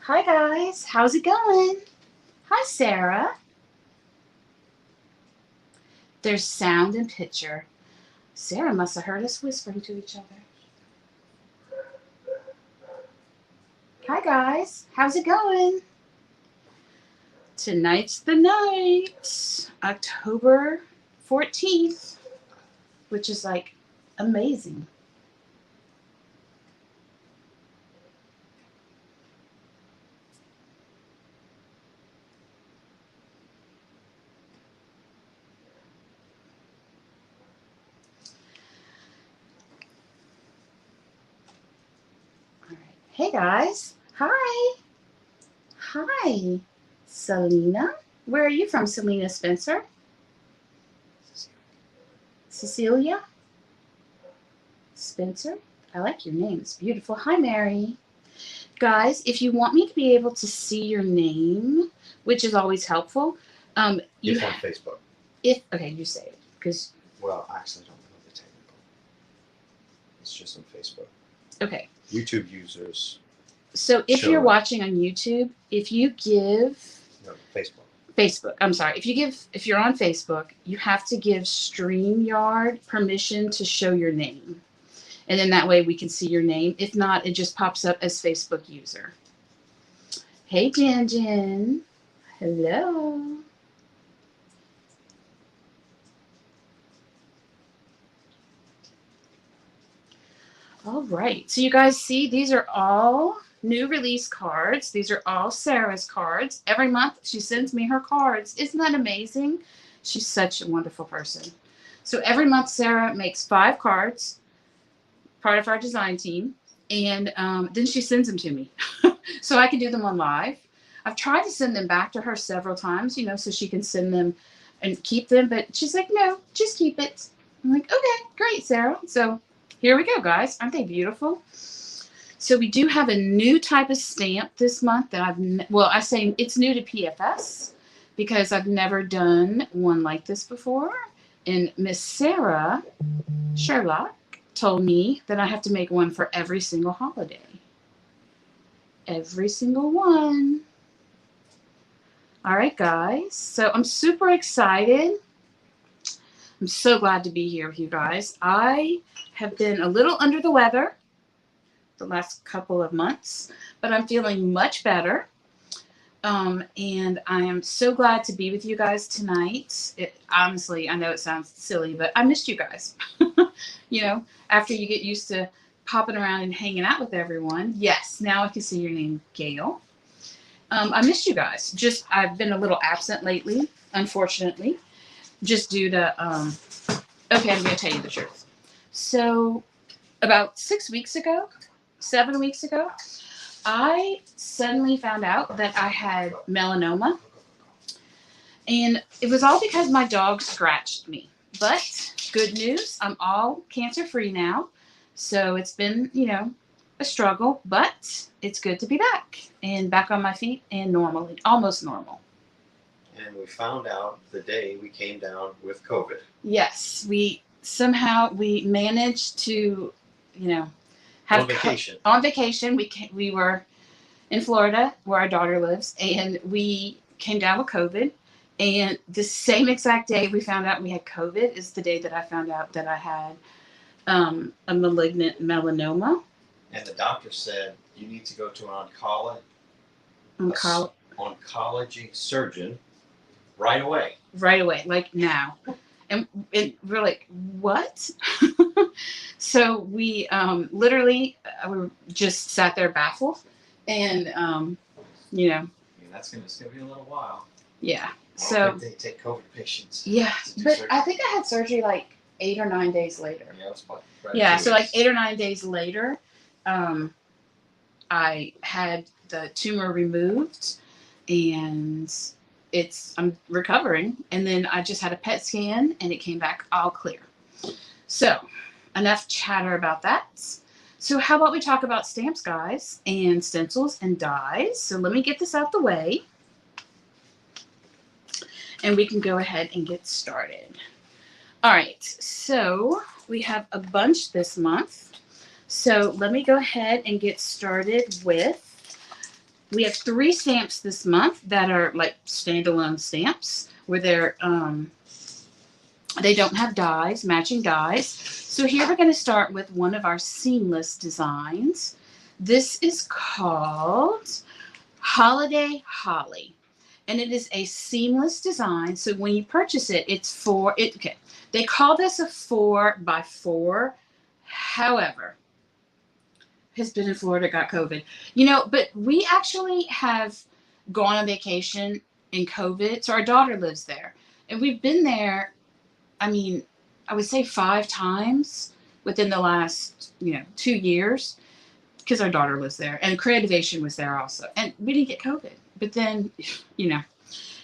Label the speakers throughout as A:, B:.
A: Hi guys, how's it going? Hi Sarah. There's sound and picture. Sarah must have heard us whispering to each other. Hi guys, how's it going? Tonight's the night, October 14th, which is like amazing. All right. Hey guys, hi. Hi, Selena. Where are you from, Selena Spencer? Cecilia? Spencer? I like your name. It's beautiful. Hi, Mary. Guys, if you want me to be able to see your name, which is always helpful,
B: it's on Facebook.
A: Okay, you say it because.
B: Well, actually, I don't know the technical. It's just on Facebook.
A: Okay.
B: YouTube users.
A: So if you're watching on YouTube, if you give.
B: No, Facebook.
A: Facebook. I'm sorry. If you're on Facebook, you have to give StreamYard permission to show your name. And then that way we can see your name. If not, it just pops up as Facebook user. Hey, Jan Jan. Hello. All right. So you guys see, these are all new release cards. These are all Sarah's cards. Every month she sends me her cards. Isn't that amazing? She's such a wonderful person. So every month Sarah makes 5 cards, part of our design team, and then she sends them to me so I can do them on live. I've tried to send them back to her several times, so she can send them and keep them, but she's like, no, just keep it. I'm like, okay, great, Sarah. So here we go, guys. Aren't they beautiful? So we do have a new type of stamp this month that I say it's new to PFS because I've never done one like this before. And Miss Sarah Sherlock told me that I have to make one for every single holiday. Every single one. All right, guys. So I'm super excited. I'm so glad to be here with you guys. I have been a little under the weather the last couple of months, but I'm feeling much better. And I am so glad to be with you guys tonight. Honestly, I know it sounds silly, but I missed you guys. After you get used to popping around and hanging out with everyone. Yes, now I can see your name, Gail. I missed you guys. I've been a little absent lately, unfortunately, just due to, okay, I'm going to tell you the truth. So about 7 weeks ago, I suddenly found out that I had melanoma. And it was all because my dog scratched me. But good news, I'm all cancer-free now. So it's been, a struggle, but it's good to be back and back on my feet and almost normal.
B: And we found out the day we came down with COVID.
A: Yes, we managed to, have
B: on vacation.
A: On vacation, we were in Florida where our daughter lives, and we came down with COVID. And the same exact day we found out we had COVID is the day that I found out that I had a malignant melanoma.
B: And the doctor said you need to go to an oncology surgeon right away.
A: Right away, like now. And we're like, what? So we literally we just sat there baffled. And,
B: that's going to be a little while.
A: Yeah.
B: I don't think they take COVID patients.
A: Yeah, but surgery. I think I had surgery like 8 or 9 days later.
B: Yeah, it was
A: so like 8 or 9 days later, I had the tumor removed, and I'm recovering. And then I just had a PET scan, and it came back all clear. So enough chatter about that. So how about we talk about stamps, guys, and stencils and dies. So let me get this out the way, and we can go ahead and get started. All right, so we have a bunch this month. So let me go ahead and get started with we have 3 stamps this month that are like standalone stamps where they don't have dies, matching dies. So here we're going to start with one of our seamless designs. This is called Holiday Holly, and it is a seamless design. So when you purchase it, okay. They call this a 4x4. However, has been in Florida, got COVID. But we actually have gone on vacation in COVID. So our daughter lives there. And we've been there, I would say 5 times within the last, 2 years, because our daughter lives there. And Creativation was there also. And we didn't get COVID. But then, it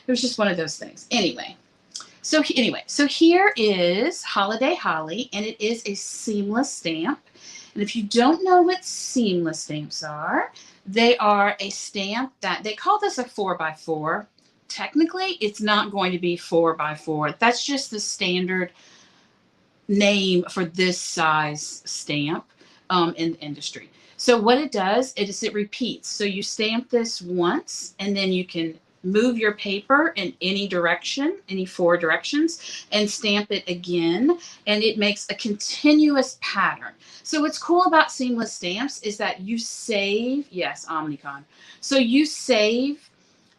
A: was just one of those things. Anyway, so here is Holiday Holly, and it is a seamless stamp. And if you don't know what seamless stamps are, they are a stamp that they call this a 4x4. Technically, it's not going to be 4x4. That's just the standard name for this size stamp in the industry. So what it does is it repeats. So you stamp this once, and then you can move your paper in any direction, any 4 directions, and stamp it again, and it makes a continuous pattern. So what's cool about seamless stamps is that you save, yes, Omnicon. So you save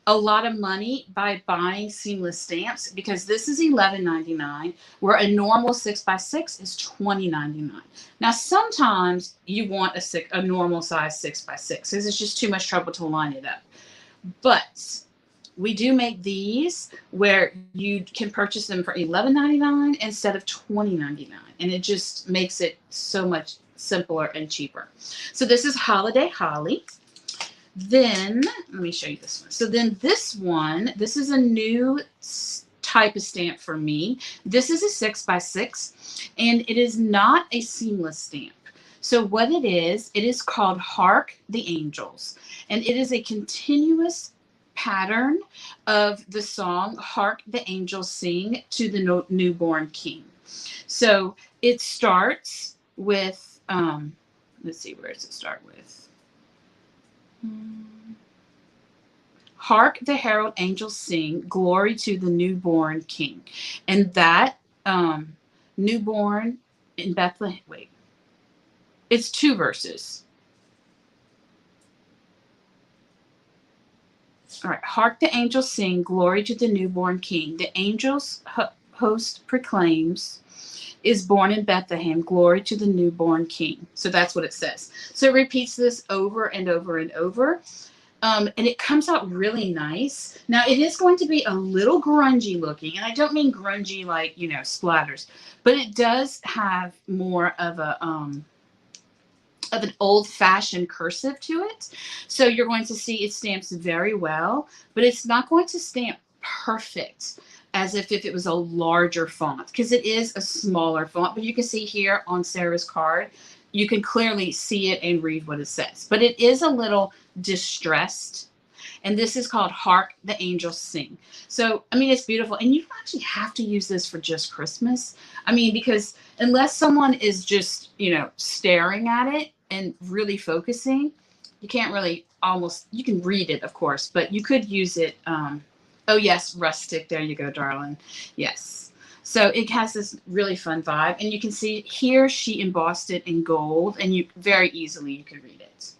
A: a lot of money by buying seamless stamps, because this is $11.99, where a normal 6x6 is $20.99. Now, sometimes you want a normal size 6x6 because it's just too much trouble to line it up. But we do make these where you can purchase them for $11.99 instead of $20.99. And it just makes it so much simpler and cheaper. So this is Holiday Holly. Then, let me show you this one. So then this is a new type of stamp for me. This is a 6x6, and it is not a seamless stamp. So what it is called Hark the Angels. And it is a continuous pattern of the song Hark the Angels Sing to the Newborn King. So it starts with, let's see, where does it start with? Hark the herald angels sing, glory to the newborn king. And that newborn in Bethlehem, wait, it's 2 verses. All right, hark the angels sing, glory to the newborn king. The angels host proclaims, is born in Bethlehem, glory to the newborn king. So that's what it says. So it repeats this over and over and over. And it comes out really nice. Now, it is going to be a little grungy looking, and I don't mean grungy like, splatters, but it does have more of an old-fashioned cursive to it. So you're going to see it stamps very well, but it's not going to stamp perfect as if it was a larger font, because it is a smaller font. But you can see here on Sarah's card, you can clearly see it and read what it says. But it is a little distressed. And this is called Hark the Angels Sing. So, it's beautiful. And you don't actually have to use this for just Christmas. Because unless someone is just, staring at it and really focusing, you can't really you can read it, of course, but you could use it. Oh, yes, rustic. There you go, darling. Yes. So it has this really fun vibe. And you can see here she embossed it in gold, and you very easily you can read it.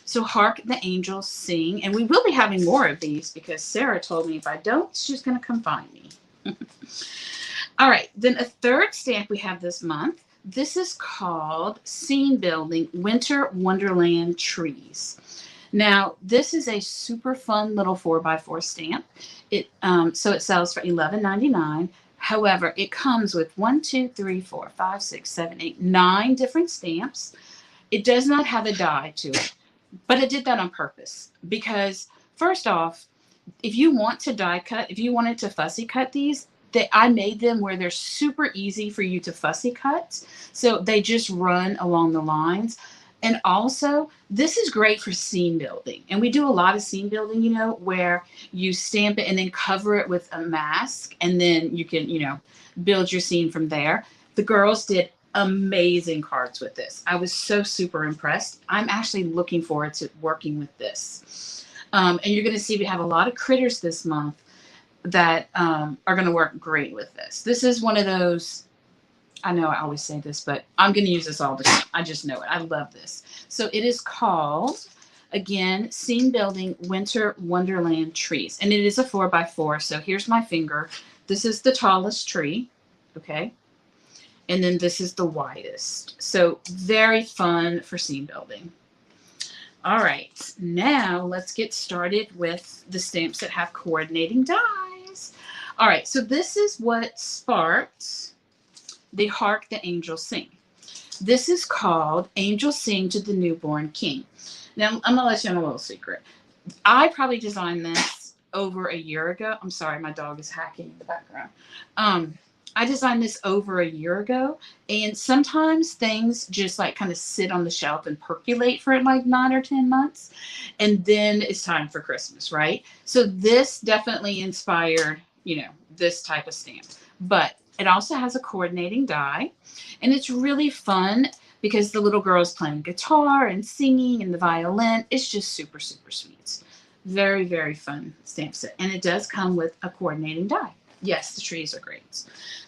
A: So Hark the Angels Sing. And we will be having more of these because Sarah told me if I don't, she's going to come find me. All right. Then a third stamp we have this month. This is called Scene Building Winter Wonderland Trees. Now, this is a super fun little 4x4 stamp. So it sells for $11.99. However, it comes with 1, 2, 3, 4, 5, 6, 7, 8, 9 different stamps. It does not have a die to it, but it did that on purpose because, first off, if you want to die cut, if you wanted to fussy cut these, I made them where they're super easy for you to fussy cut. So they just run along the lines. And also, this is great for scene building. And we do a lot of scene building, where you stamp it and then cover it with a mask. And then you can, build your scene from there. The girls did amazing cards with this. I was so super impressed. I'm actually looking forward to working with this. And you're going to see we have a lot of critters this month that are going to work great with this. This is one of those, I know I always say this, but I'm going to use this all the time. I just know it. I love this. So it is called, again, Scene Building Winter Wonderland Trees. And it is a 4x4. So here's my finger. This is the tallest tree. Okay. And then this is the widest. So very fun for scene building. All right. Now let's get started with the stamps that have coordinating dies. All right. So this is what sparked the Hark the Angels Sing. This is called Angels Sing to the Newborn King. Now, I'm going to let you in a little secret. I probably designed this over a year ago. I'm sorry, my dog is hacking in the background. I designed this over a year ago, and sometimes things just like kind of sit on the shelf and percolate for like 9 or 10 months, and then it's time for Christmas, right? So this definitely inspired, you know, this type of stamp. But it also has a coordinating die, and it's really fun because the little girl is playing guitar and singing and the violin. It's just super, super sweet. Very, very fun stamp set. And it does come with a coordinating die. Yes, the trees are great.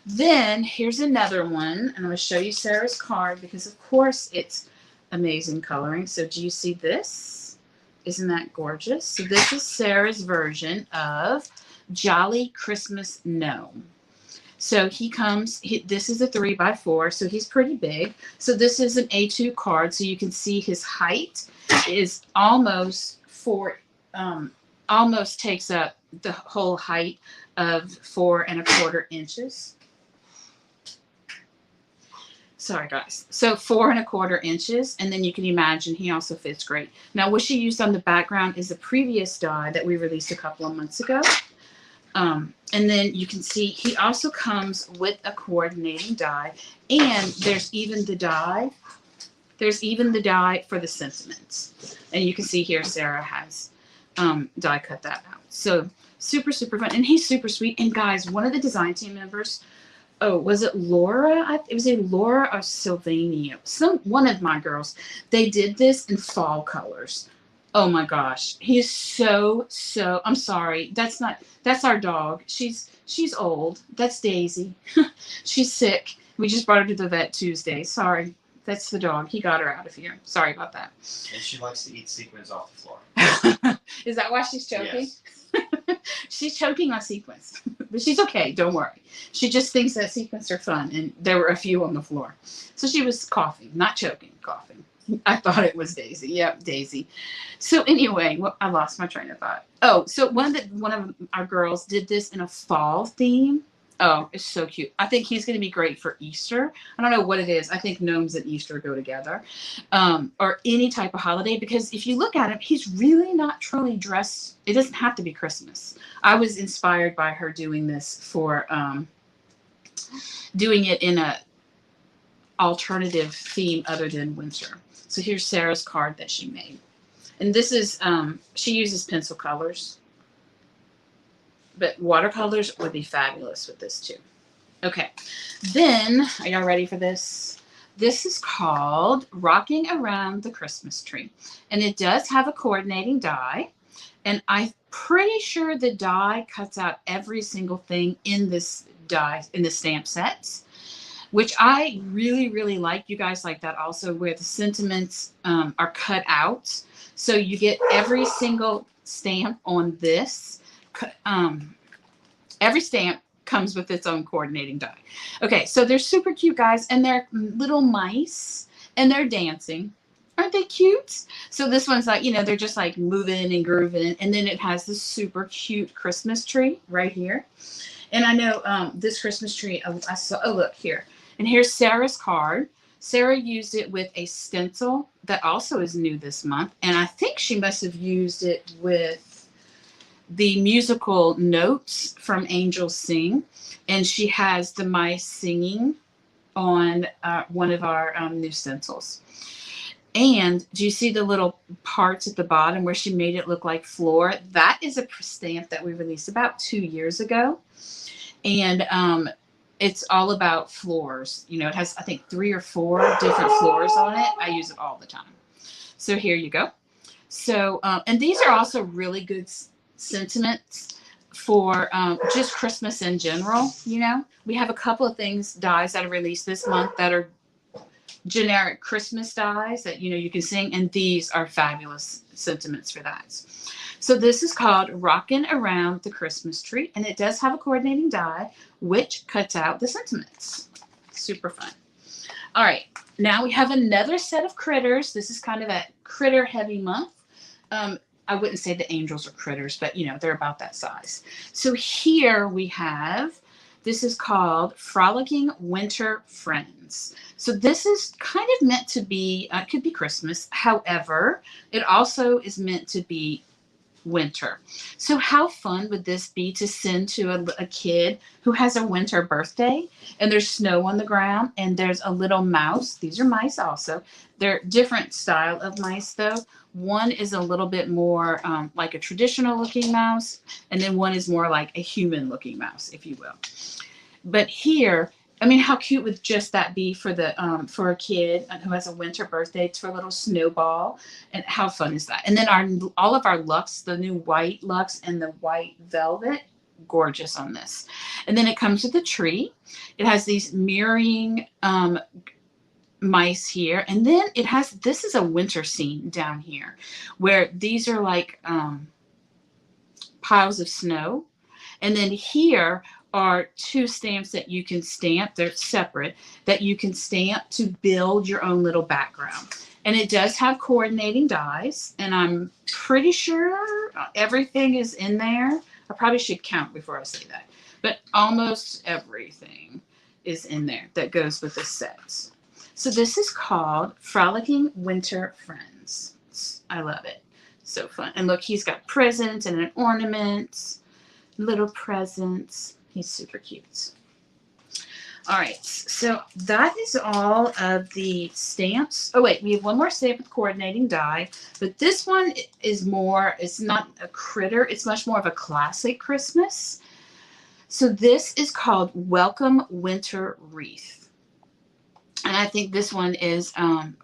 A: Then here's another one, and I'm going to show you Sarah's card because, of course, it's amazing coloring. So do you see this? Isn't that gorgeous? So this is Sarah's version of Jolly Christmas Gnome. So he comes, this is a 3x4, so he's pretty big. So this is an A2 card, so you can see his height is almost almost takes up the whole height of 4 1/4 inches. Sorry, guys. So 4 1/4 inches, and then you can imagine he also fits great. Now, what she used on the background is the previous die that we released a couple of months ago. And then you can see he also comes with a coordinating die, and there's even the die. There's even the die for the sentiments, and you can see here Sarah has die cut that out. So super, super fun, and he's super sweet. And guys, one of the design team members, oh, was it Laura? It was a Laura or Sylvania. One of my girls. They did this in fall colors. Oh my gosh, he is so. I'm sorry. That's our dog. She's old. That's Daisy. She's sick. We just brought her to the vet Tuesday. Sorry. That's the dog. He got her out of here. Sorry about that.
B: And she likes to eat sequins off the floor.
A: Is that why she's choking?
B: Yes.
A: She's choking on sequins, but she's okay. Don't worry. She just thinks that sequins are fun, and there were a few on the floor. So she was coughing, not choking, coughing. I thought it was Daisy. Yep, Daisy. So anyway, well, I lost my train of thought. Oh, so one of our girls did this in a fall theme. Oh, it's so cute. I think he's going to be great for Easter. I don't know what it is. I think gnomes and Easter go together, or any type of holiday, because if you look at him, he's really not truly dressed. It doesn't have to be Christmas. I was inspired by her doing this for doing it in a alternative theme other than winter. So here's Sarah's card that she made. And this is, she uses pencil colors. But watercolors would be fabulous with this too. Okay. Then, are y'all ready for this? This is called Rocking Around the Christmas Tree. And it does have a coordinating die. And I'm pretty sure the die cuts out every single thing in this die, in the stamp sets, which I really, really like. You guys like that also, where the sentiments are cut out. So you get every single stamp on this. Every stamp comes with its own coordinating die. Okay, so they're super cute, guys, and they're little mice, and they're dancing. Aren't they cute? So this one's like, you know, they're just like moving and grooving, and then it has this super cute Christmas tree right here. And I know this Christmas tree, I saw, oh, look here. And here's Sarah's card. Sarah used it with a stencil that also is new this month, and I think she must have used it with the musical notes from Angels Sing, and she has the mice singing on one of our new stencils. And do you see the little parts at the bottom where she made it look like floor? That is a stamp that we released about 2 years ago, and it's all about floors. You know, it has, I think, 3 or 4 different floors on it. I use it all the time. So here you go. So, and these are also really good sentiments for just Christmas in general. You know, we have a couple of dies that are released this month that are generic Christmas dies that, you know, you can sing, and these are fabulous sentiments for that. So this is called Rockin' Around the Christmas Tree, and it does have a coordinating die which cuts out the sentiments. Super fun. All right, now we have another set of critters. This is kind of a critter heavy month. I wouldn't say the angels are critters, but you know, they're about that size. So here we have, this is called Frolicking Winter Friends. So this is kind of meant to be, it could be Christmas. However, it also is meant to be winter. So how fun would this be to send to a kid who has a winter birthday and there's snow on the ground and there's a little mouse. These are mice also. They're different style of mice though. One is a little bit more like a traditional looking mouse, and then one is more like a human looking mouse, if you will. But here, I mean, how cute would just that be for the for a kid who has a winter birthday? It's for a little snowball, and how fun is that? And then all of our Lux, the new white Lux and the white velvet, gorgeous on this. And then it comes with the tree. It has these mirroring mice here, and then it has, this is a winter scene down here where these are like piles of snow, and then here are two stamps that you can stamp. They're separate, that you can stamp to build your own little background. And it does have coordinating dies, and I'm pretty sure everything is in there. I probably should count before I say that, but almost everything is in there that goes with the set. So this is called Frolicking Winter Friends. I love it. So fun. And look, he's got presents and an ornament, little presents. He's super cute. All right, so that is all of the stamps. Oh wait, we have one more stamp with coordinating die, but this one is more, it's not a critter, it's much more of a classic Christmas. So this is called Welcome Winter Wreath. And I think this one is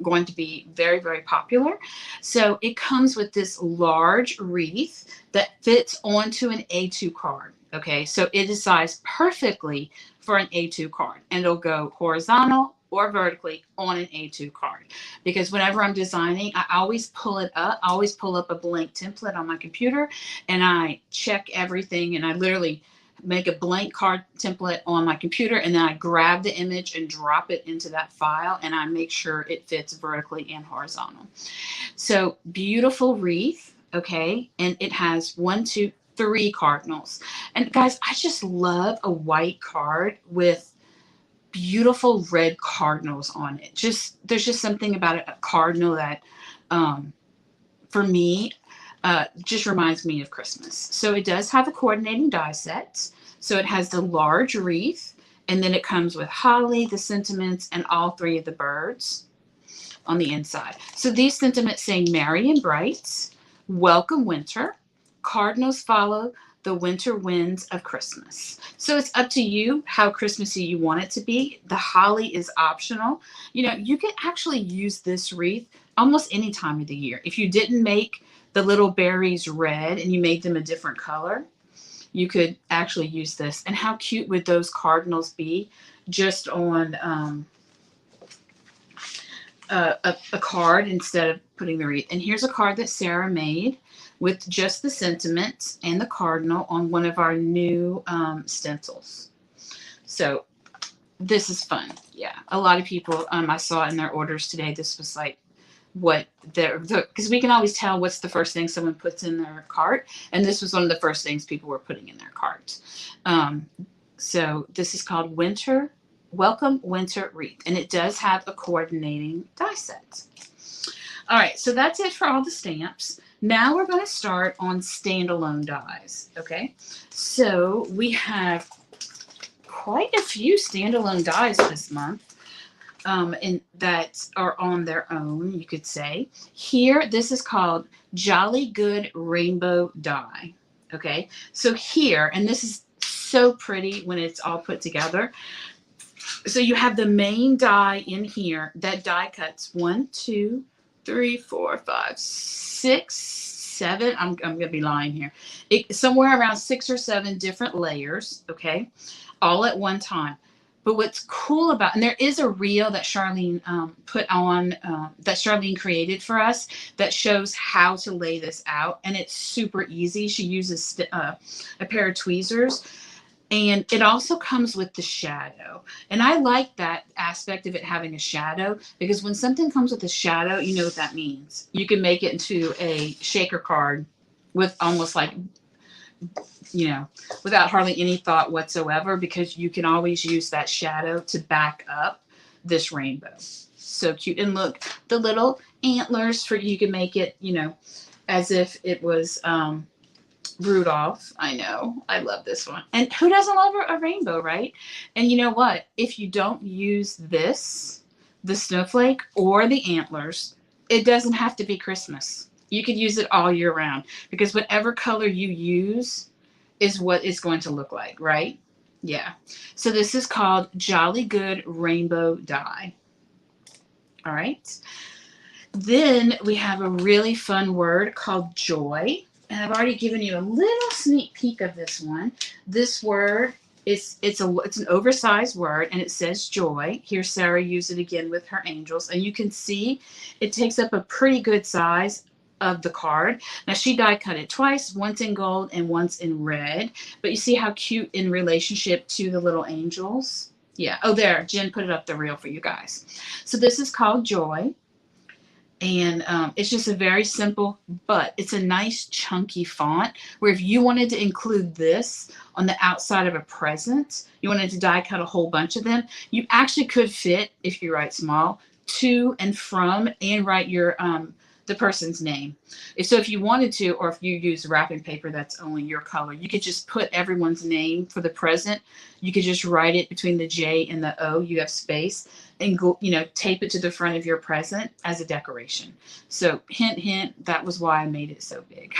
A: going to be very, very popular. So it comes with this large wreath that fits onto an A2 card. Okay, so it is sized perfectly for an A2 card, and it'll go horizontal or vertically on an A2 card. Because whenever I'm designing, I always pull it up. I always pull up a blank template on my computer, and I check everything, and I literally make a blank card template on my computer, and then I grab the image and drop it into that file, and I make sure it fits vertically and horizontal. So beautiful wreath, okay, and it has 1, 2, 3 cardinals. And guys, I just love a white card with beautiful red cardinals on it. There's just something about a cardinal that for me just reminds me of Christmas. So it does have a coordinating die set. So it has the large wreath, and then it comes with holly, the sentiments, and all 3 of the birds on the inside. So these sentiments say merry and bright, welcome winter, cardinals follow the winter winds of Christmas. So it's up to you how Christmassy you want it to be. The holly is optional. You know, you can actually use this wreath almost any time of the year. If you didn't make the little berries red and you made them a different color, you could actually use this. And how cute would those cardinals be just on a card instead of putting the wreath. And here's a card that Sarah made with just the sentiments and the cardinal on one of our new stencils. So this is fun. Yeah, a lot of people I saw in their orders today, this was like what because we can always tell what's the first thing someone puts in their cart, and this was one of the first things people were putting in their cart. So this is called Welcome Winter Wreath, and it does have a coordinating die set. All right, so that's it for all the stamps. Now we're going to start on standalone dies. Okay, so we have quite a few standalone dies this month. And that are on their own, you could say. Here, this is called Jolly Good Rainbow Die. Okay, so here, and this is so pretty when it's all put together. So you have the main die in here. That die cuts 1, 2, 3, 4, 5, 6, 7. I'm gonna be lying here. Somewhere around 6 or 7 different layers, okay, all at one time. But what's cool about, and there is a reel that Charlene put on, that Charlene created for us that shows how to lay this out, and it's super easy. She uses a pair of tweezers. And it also comes with the shadow. And I like that aspect of it having a shadow, because when something comes with a shadow, you know what that means. You can make it into a shaker card with almost like, you know, without hardly any thought whatsoever, because you can always use that shadow to back up this rainbow. So cute. And look, the little antlers, for you can make it, you know, as if it was Rudolph. I know. I love this one. And who doesn't love a rainbow, right? And you know what? If you don't use this, the snowflake or the antlers, it doesn't have to be Christmas. You could use it all year round, because whatever color you use is what it's going to look like, right? Yeah. So this is called Jolly Good Rainbow Die. All right. Then we have a really fun word called joy. And I've already given you a little sneak peek of this one. This word it's an oversized word, and it says joy. Here Sarah used it again with her angels, and you can see it takes up a pretty good size of the card. Now she die cut it twice, once in gold and once in red. But you see how cute in relationship to the little angels? Yeah. Oh, there, Jen put it up the reel for you guys. So this is called joy. And it's just a very simple, but it's a nice chunky font, where if you wanted to include this on the outside of a present, you wanted to die cut a whole bunch of them, you actually could fit, if you write small, to and from, and write your the person's name. So if you wanted to, or if you use wrapping paper that's only your color, you could just put everyone's name for the present. You could just write it between the J and the O. You have space, and go, you know, tape it to the front of your present as a decoration. So hint, hint, that was why I made it so big.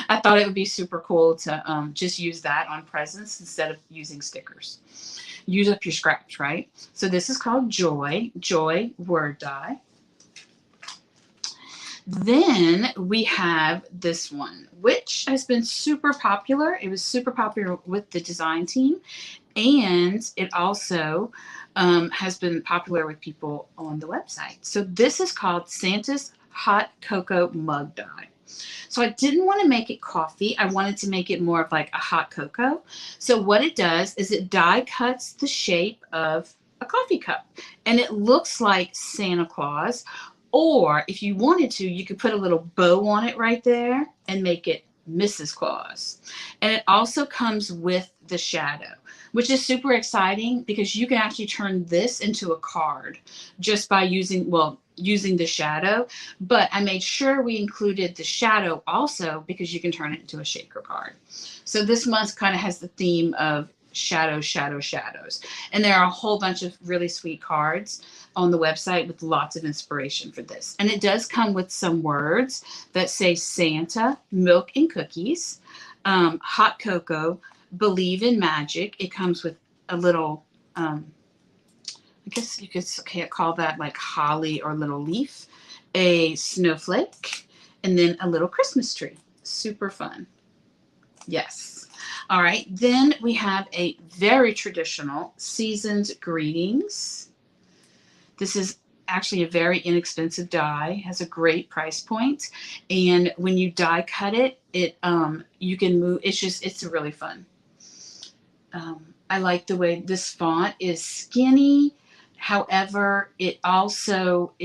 A: I thought it would be super cool to just use that on presents instead of using stickers. Use up your scraps, right? So this is called Joy, Joy Word Die. Then we have this one, which has been super popular. It was super popular with the design team, and it also has been popular with people on the website. So this is called Santa's Hot Cocoa Mug Die. So I didn't want to make it coffee. I wanted to make it more of like a hot cocoa. So what it does is it die cuts the shape of a coffee cup, and it looks like Santa Claus. Or if you wanted to, you could put a little bow on it right there and make it Mrs. Claus. And it also comes with the shadow, which is super exciting, because you can actually turn this into a card just by using the shadow. But I made sure we included the shadow also, because you can turn it into a shaker card. So this month kind of has the theme of shadows, shadows, shadows. And there are a whole bunch of really sweet cards on the website with lots of inspiration for this. And it does come with some words that say Santa, milk and cookies, hot cocoa, believe in magic. It comes with a little, I guess you could call that like holly or little leaf, a snowflake, and then a little Christmas tree. Super fun. Yes. All right. Then we have a very traditional Season's Greetings. This is actually a very inexpensive die, has a great price point, and when you die cut it, you can move. It's really fun. I like the way this font is skinny. However, it's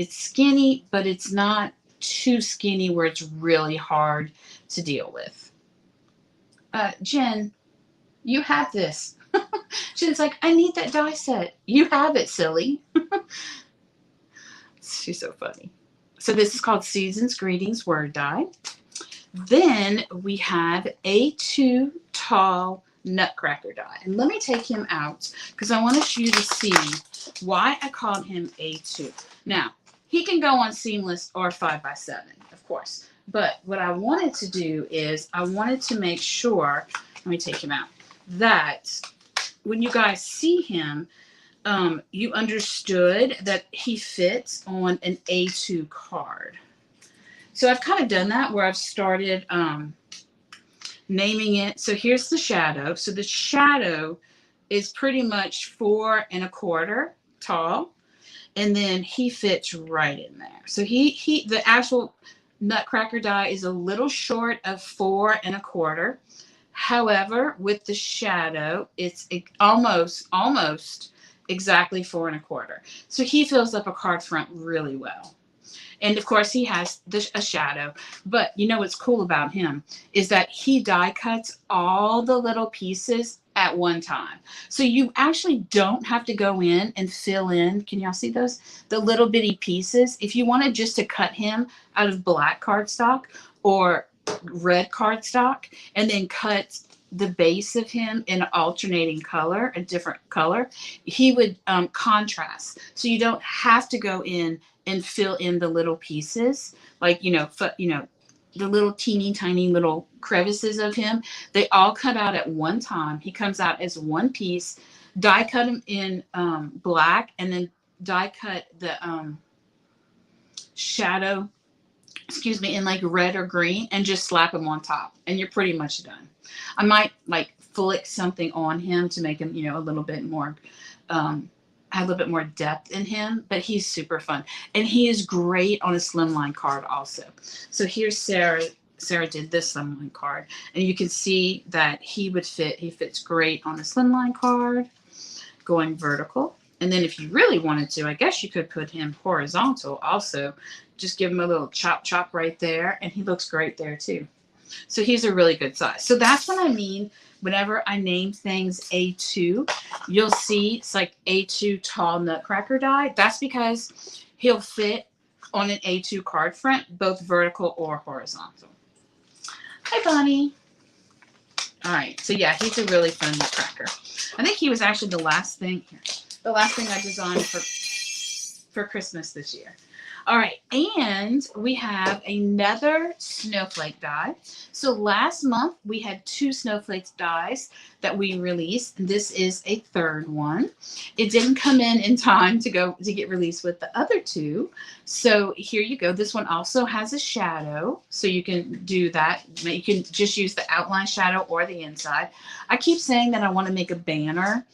A: skinny, but it's not too skinny where it's really hard to deal with. Jen, you have this. Jen's like, I need that die set. You have it, silly. She's so funny. So this is called Season's Greetings Word Die. Then we have A2 Tall Nutcracker Die. And let me take him out, because I want you to see why I called him A2. Now, he can go on seamless or 5x7, of course. But what I wanted to do is I wanted to make sure, let me take him out, that when you guys see him, you understood that he fits on an A2 card. So I've kind of done that where I've started naming it. So here's the shadow. So the shadow is pretty much 4¼ tall. And then he fits right in there. So the actual Nutcracker Die is a little short of 4¼ However, with the shadow, it's almost exactly 4¼ So he fills up a card front really well. And of course, he has a shadow. But you know what's cool about him is that he die cuts all the little pieces at one time. So you actually don't have to go in and fill in. Can y'all see those? The little bitty pieces. If you wanted just to cut him out of black cardstock or red cardstock and then cut the base of him in alternating color, a different color, he would contrast. So you don't have to go in and fill in the little pieces, like, the little teeny tiny little crevices of him. They all cut out at one time. He comes out as one piece. Die cut him in black, and then die cut the shadow, in like red or green, and just slap him on top, and you're pretty much done. I might like flick something on him to make him, a little bit more have a little bit more depth in him, but he's super fun. And he is great on a slimline card also. So here's Sarah. Sarah did this slimline card, and you can see that he fits great on a slimline card, going vertical. And then if you really wanted to, I guess you could put him horizontal also. Just give him a little chop right there, and he looks great there too. So he's a really good size. So that's what I mean. Whenever I name things A2, you'll see it's like A2 tall Nutcracker Die. That's because he'll fit on an A2 card front, both vertical or horizontal. Hi, Bonnie. All right. So yeah, he's a really fun Nutcracker. I think he was actually the last thing I designed for Christmas this year. All right, and we have another Snowflake Die. So last month we had 2 Snowflake dies that we released. This is a third one. It didn't come in time to get released with the other 2. So here you go. This one also has a shadow, so you can do that. You can just use the outline shadow or the inside. I keep saying that I want to make a banner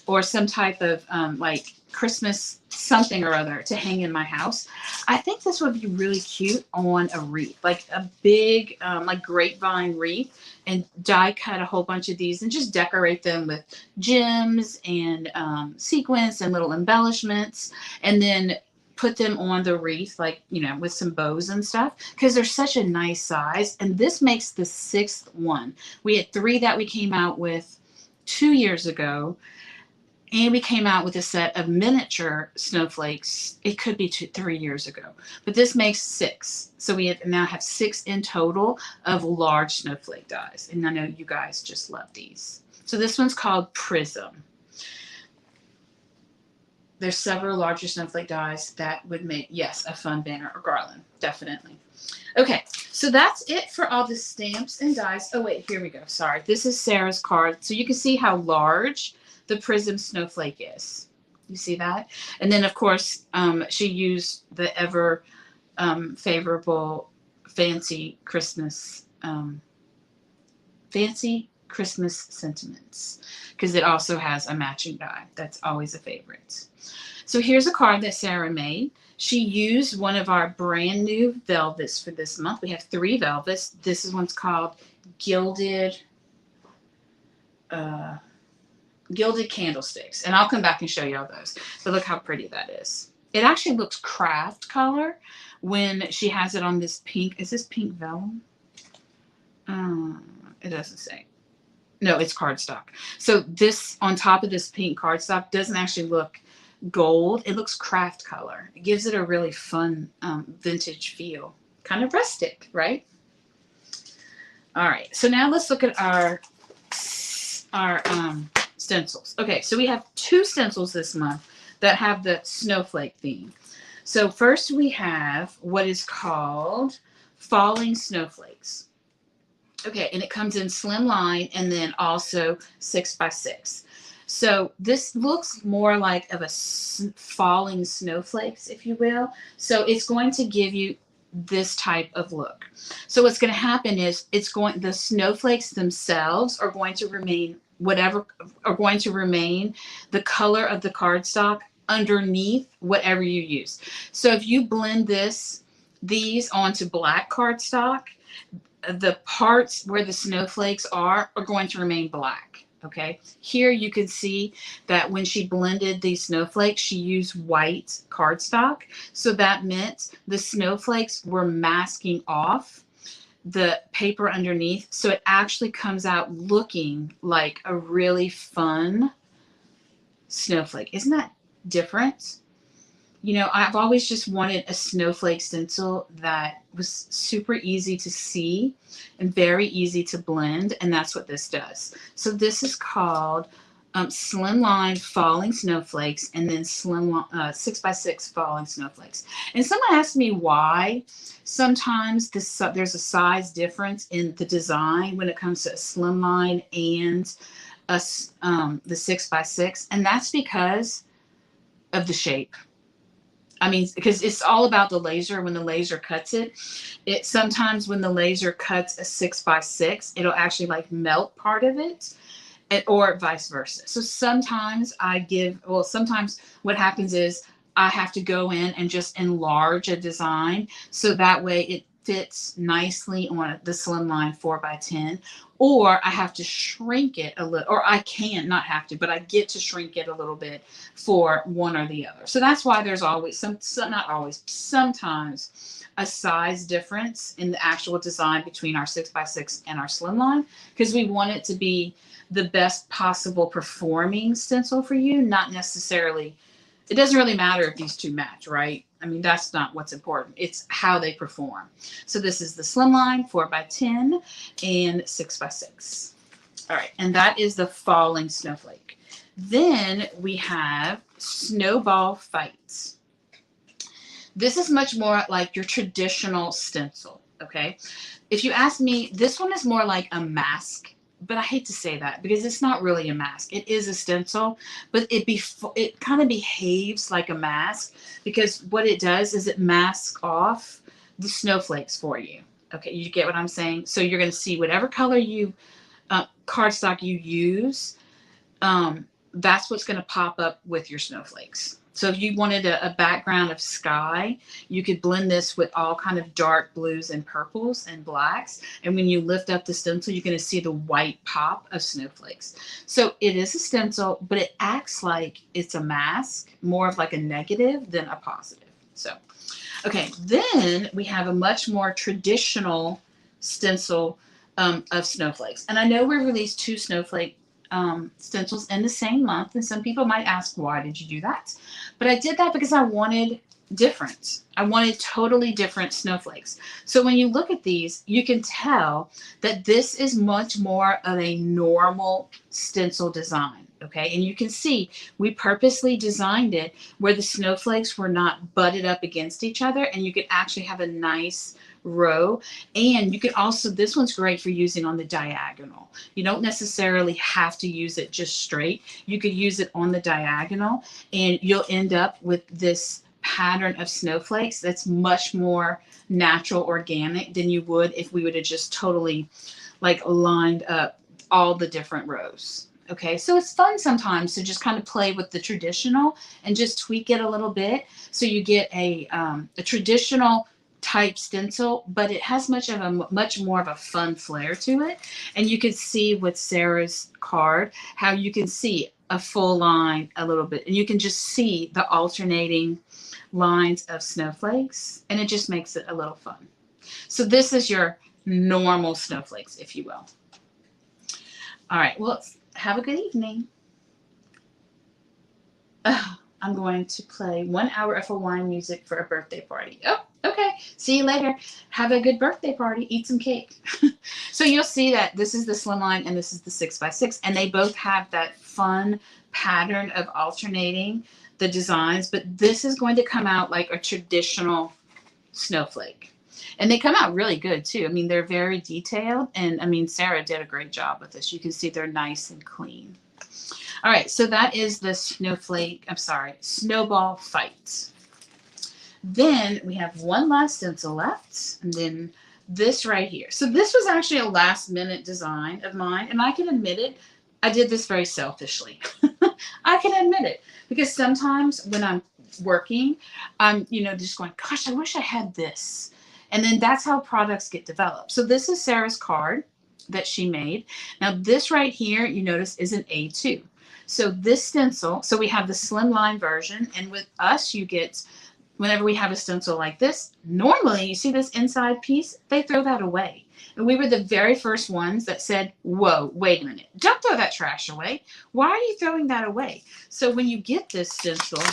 A: or some type of like Christmas something or other to hang in my house. I think this would be really cute on a wreath, like a big like grapevine wreath, and die cut a whole bunch of these and just decorate them with gems and sequins and little embellishments, and then put them on the wreath, like, with some bows and stuff, because they're such a nice size. And this makes the 6th one. We had 3 that we came out with 2 years ago. And we came out with a set of miniature snowflakes. It could be 3 years ago, but this makes 6. So we now have 6 in total of large snowflake dies. And I know you guys just love these. So this one's called Prism. There's several larger snowflake dies that would make, yes, a fun banner or garland, definitely. Okay, so that's it for all the stamps and dies. Oh wait, here we go. Sorry, this is Sarah's card. So you can see how large the Prism Snowflake is. You see that? And then of course she used the ever favorable fancy Christmas sentiments, because it also has a matching die. That's always a favorite. So here's a card that Sarah made. She used one of our brand new velvets for this month. We have 3 velvets. This one's called Gilded Candlesticks, and I'll come back and show y'all those. But look how pretty that is. It actually looks craft color when she has it on this pink. Is this pink vellum? It doesn't say. No, it's cardstock. So this, on top of this pink cardstock, doesn't actually look gold. It looks craft color. It gives it a really fun vintage feel. Kind of rustic, right? All right, so now let's look at our stencils. Okay, so we have 2 stencils this month that have the snowflake theme. So first we have what is called Falling Snowflakes. Okay, and it comes in slimline and then also 6x6. So this looks more like of a falling snowflakes, if you will. So it's going to give you this type of look. So what's going to happen is the snowflakes themselves are going to remain the color of the cardstock underneath whatever you use. So if you blend these onto black cardstock, the parts where the snowflakes are going to remain black. Okay, here you can see that when she blended these snowflakes, she used white cardstock. So that meant the snowflakes were masking off the paper underneath. So it actually comes out looking like a really fun snowflake. Isn't that different? You know, I've always just wanted a snowflake stencil that was super easy to see and very easy to blend, and that's what this does. So this is called Slimline Falling Snowflakes, and then 6x6 Falling Snowflakes. And someone asked me why sometimes there's a size difference in the design when it comes to a slimline and the 6x6, and that's because of the shape. I mean, because it's all about the laser. When the laser cuts it, sometimes when the laser cuts a 6x6, it'll actually like melt part of it, or vice versa. So sometimes sometimes what happens is I have to go in and just enlarge a design so that way it fits nicely on the Slimline 4x10, or I have to shrink it a little, or I can not have to, but I get to shrink it a little bit for one or the other. So that's why there's always not always, sometimes a size difference in the actual design between our 6x6 and our Slimline, because we want it to be the best possible performing stencil for you, not necessarily, it doesn't really matter if these two match, right? I mean, that's not what's important. It's how they perform. So this is the Slimline 4x10 and 6x6. All right, and that is the Falling Snowflake. Then we have Snowball Fights. This is much more like your traditional stencil, okay? If you ask me, this one is more like a mask, but I hate to say that because it's not really a mask. It is a stencil, but it kind of behaves like a mask because what it does is it masks off the snowflakes for you. Okay, you get what I'm saying? So you're going to see whatever color cardstock you use, that's what's going to pop up with your snowflakes. So if you wanted a background of sky, you could blend this with all kind of dark blues and purples and blacks. And when you lift up the stencil, you're going to see the white pop of snowflakes. So it is a stencil, but it acts like it's a mask, more of like a negative than a positive. So, okay, then we have a much more traditional stencil of snowflakes. And I know we released 2 snowflake stencils in the same month, and some people might ask, why did you do that? But I did that because I wanted different. I wanted totally different snowflakes. So when you look at these, you can tell that this is much more of a normal stencil design. Okay, and you can see we purposely designed it where the snowflakes were not butted up against each other, and you could actually have a nice row. And you could also, this one's great for using on the diagonal. You don't necessarily have to use it just straight. You could use it on the diagonal, and you'll end up with this pattern of snowflakes that's much more natural, organic than you would if we would have just totally like lined up all the different rows. Okay, so it's fun sometimes to just kind of play with the traditional and just tweak it a little bit so you get a traditional type stencil, but it has much more of a fun flair to it. And you can see with Sarah's card how you can see a full line a little bit, and you can just see the alternating lines of snowflakes, and it just makes it a little fun. So this is your normal snowflakes, if you will. All right, well, have a good evening. I'm going to play 1 hour of Hawaiian music for a birthday party. Oh, okay. See you later. Have a good birthday party. Eat some cake. So you'll see that this is the Slimline and this is the 6x6, and they both have that fun pattern of alternating the designs, but this is going to come out like a traditional snowflake. And they come out really good too. I mean, they're very detailed, and I mean, Sarah did a great job with this. You can see they're nice and clean. All right, so that is the Snowball Fight. Then we have one last stencil left, and then this right here. So this was actually a last minute design of mine, and I can admit it, I did this very selfishly. I can admit it, because sometimes when I'm working, I'm, just going, gosh, I wish I had this. And then that's how products get developed. So this is Sarah's card that she made. Now this right here, you notice, is an A2. So this stencil, so we have the slimline version, and with us you get, whenever we have a stencil like this, normally you see this inside piece, they throw that away. And we were the very first ones that said, whoa, wait a minute, don't throw that trash away. Why are you throwing that away? So when you get this stencil,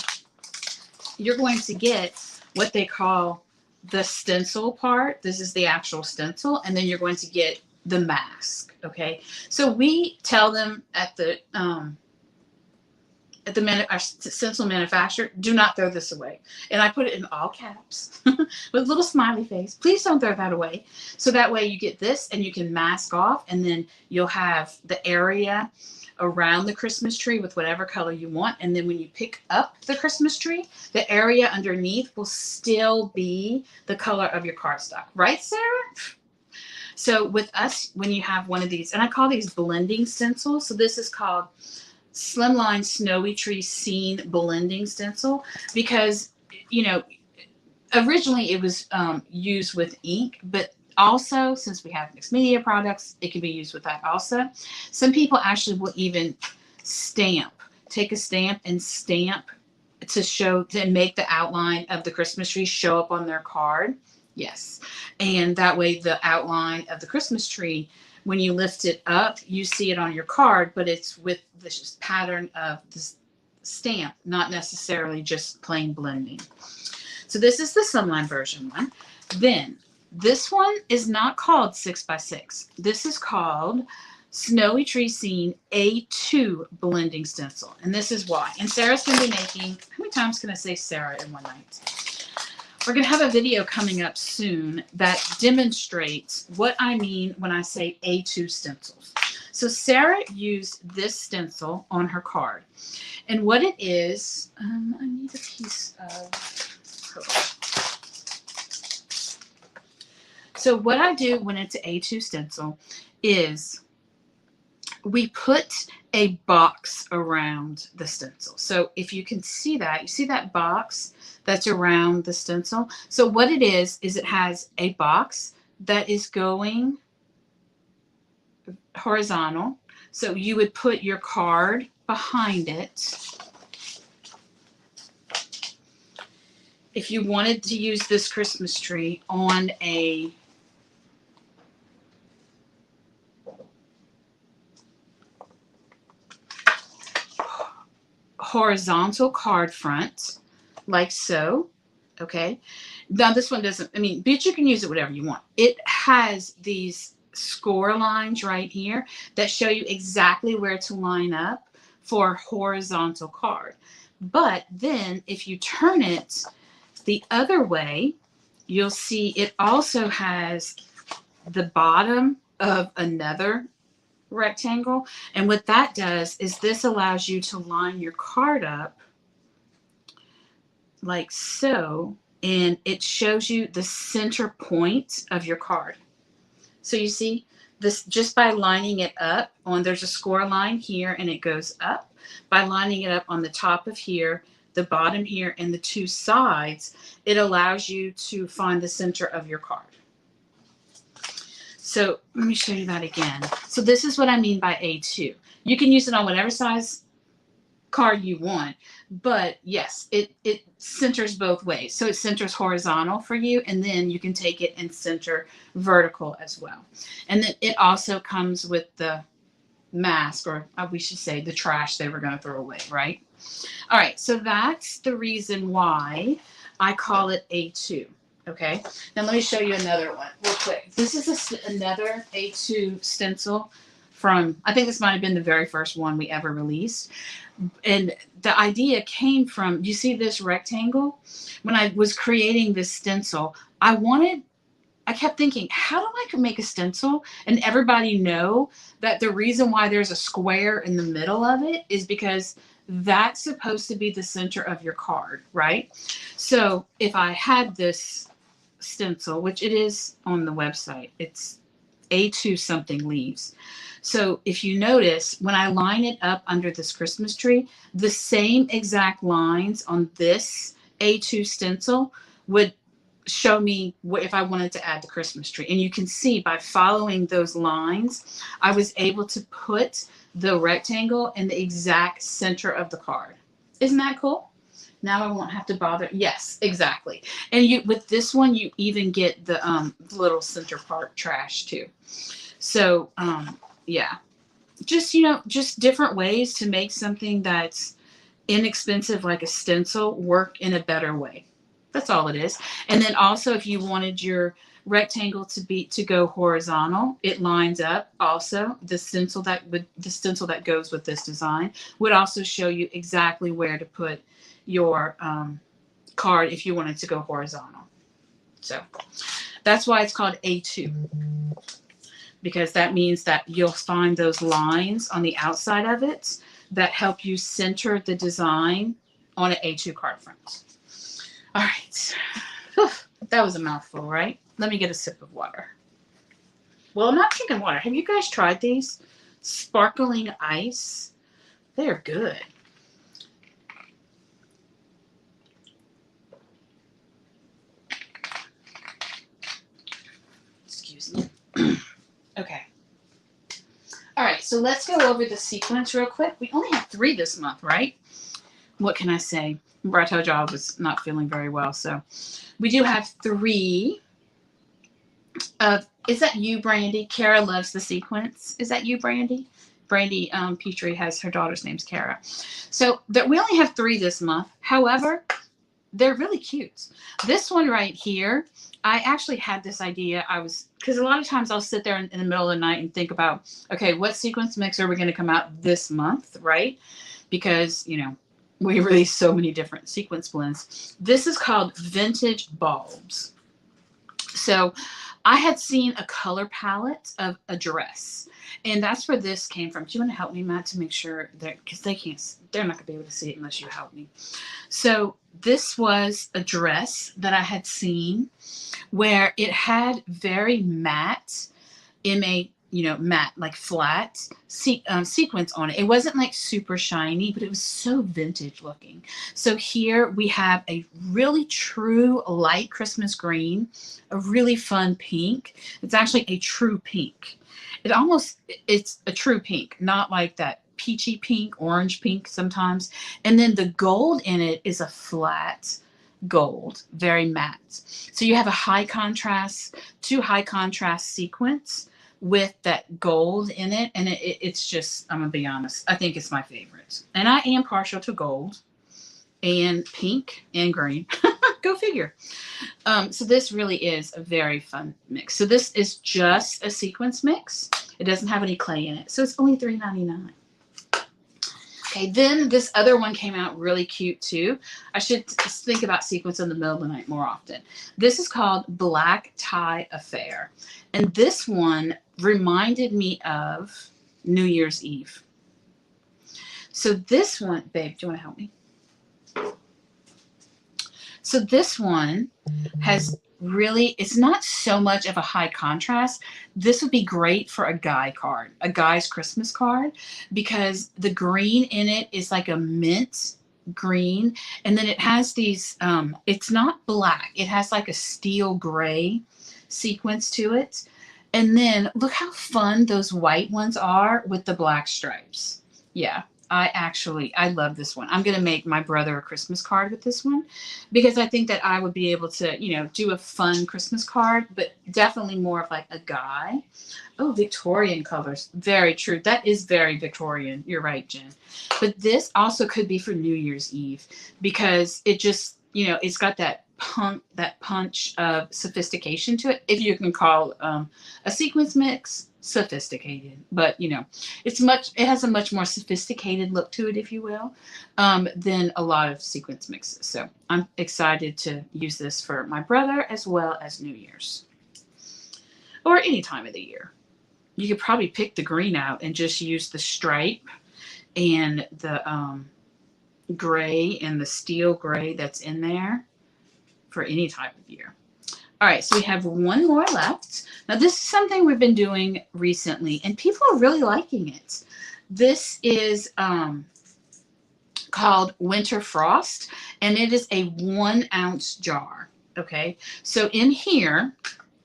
A: you're going to get what they call the stencil part. This is the actual stencil, and then you're going to get the mask. Okay, so we tell them at the our stencil manufacturer, do not throw this away. And I put it in all caps with a little smiley face. Please don't throw that away. So that way you get this and you can mask off, and then you'll have the area around the Christmas tree with whatever color you want. And then when you pick up the Christmas tree, the area underneath will still be the color of your cardstock. Right, Sarah? So with us, when you have one of these, and I call these blending stencils. So this is called Slimline Snowy Tree Scene Blending Stencil, because, originally it was used with ink, but also, since we have mixed media products, it can be used with that also. Some people actually will even take a stamp and stamp to make the outline of the Christmas tree show up on their card. Yes. And that way the outline of the Christmas tree, when you lift it up, you see it on your card, but it's with this pattern of the stamp, not necessarily just plain blending. So this is the Slimline version one. Then this one is not called 6x6. This is called Snowy Tree Scene A2 Blending Stencil. And this is why. And Sarah's going to be making, how many times can I say Sarah in one night? We're going to have a video coming up soon that demonstrates what I mean when I say A2 stencils. So Sarah used this stencil on her card. And what it is, I need a piece of purple. So what I do when it's an A2 stencil is we put a box around the stencil. So if you can see that, you see that box that's around the stencil. So what it is it has a box that is going horizontal. So you would put your card behind it. If you wanted to use this Christmas tree on a horizontal card front, like so, okay? Now this one doesn't, but you can use it whatever you want. It has these score lines right here that show you exactly where to line up for a horizontal card. But then if you turn it the other way, you'll see it also has the bottom of another rectangle. And what that does is this allows you to line your card up like so, and it shows you the center point of your card. So you see this just by lining it up on, there's a score line here and it goes up. By lining it up on the top of here, the bottom here, and the two sides, it allows you to find the center of your card. So let me show you that again. So this is what I mean by A2. You can use it on whatever size card you want, but yes, it centers both ways. So it centers horizontal for you, and then you can take it and center vertical as well. And then it also comes with the mask, or we should say the trash they were going to throw away, right? All right, so that's the reason why I call it A2. Okay, now let me show you another one real quick. This is another A2 stencil from, I think this might have been the very first one we ever released. And the idea came from, you see this rectangle? When I was creating this stencil, I wanted I kept thinking, how do I make a stencil and everybody know that the reason why there's a square in the middle of it is because that's supposed to be the center of your card, right? So if I had this stencil, which it is on the website, it's A2 something leaves. So if you notice, when I line it up under this Christmas tree, the same exact lines on this A2 stencil would show me what if I wanted to add the Christmas tree. And you can see by following those lines, I was able to put the rectangle in the exact center of the card. Isn't that cool? Now I won't have to bother. Yes, exactly. And you with this one, you even get the little center part trash too. So yeah, just just different ways to make something that's inexpensive like a stencil work in a better way. That's all it is. And then also if you wanted your rectangle to go horizontal, it lines up also. The stencil that goes with this design would also show you exactly where to put your card if you wanted to go horizontal. So that's why it's called A2, because that means that you'll find those lines on the outside of it that help you center the design on an A2 card front. All right. Whew, that was a mouthful, right? Let me get a sip of water. Well, I'm not drinking water. Have you guys tried these? Sparkling ice. They're good. Excuse me. Okay. All right, so let's go over the sequence real quick. We only have 3 this month, right? What can I say? Remember I told you I was not feeling very well, so we do have 3 of, is that you, Brandy? Kara loves the sequence. Is that you, Brandy? Brandy Petrie has, her daughter's name's Kara. So we only have 3 this month. However, they're really cute. This one right here, I actually had this idea. Because a lot of times I'll sit there in the middle of the night and think about, okay, what sequence mix are we going to come out this month, right? Because, we release so many different sequence blends. This is called Vintage Bulbs. So I had seen a color palette of a dress, and that's where this came from. Do you want to help me, Matt, to make sure that, because they're not going to be able to see it unless you help me. So this was a dress that I had seen where it had very matte, matte, like flat sequence on it. It wasn't like super shiny, but it was so vintage looking. So here we have a really true light Christmas green, a really fun pink. It's actually a true pink. It's a true pink, not like that peachy pink, orange pink sometimes. And then the gold in it is a flat gold, very matte. So you have a high contrast, 2 high contrast sequence with that gold in it. And it's just, I'm going to be honest, I think it's my favorite. And I am partial to gold and pink and green. Go figure. So this really is a very fun mix. So this is just a sequence mix. It doesn't have any clay in it. So it's only $3.99. Okay, then this other one came out really cute too. I should think about sequence in the middle of the night more often. This is called Black Tie Affair. And this one reminded me of New Year's Eve. So this one, babe, do you want to help me? So this one has really, it's not so much of a high contrast. This would be great for a guy card, a guy's Christmas card, because the green in it is like a mint green. And then it has these, it's not black. It has like a steel gray sequence to it. And then look how fun those white ones are with the black stripes. Yeah. I love this one. I'm going to make my brother a Christmas card with this one because I think that I would be able to, do a fun Christmas card, but definitely more of like a guy. Oh, Victorian colors. Very true. That is very Victorian. You're right, Jen. But this also could be for New Year's Eve because it just, it's got that punch of sophistication to it. If you can call a sequence mix sophisticated, but it has a much more sophisticated look to it, if you will, than a lot of sequence mixes. So I'm excited to use this for my brother as well as New Year's. or any time of the year. You could probably pick the green out and just use the stripe and the gray and the steel gray that's in there for any type of year. All right, so we have one more left. Now, this is something we've been doing recently, and people are really liking it. This is called Winter Frost, and it is a 1 ounce jar. Okay, so in here,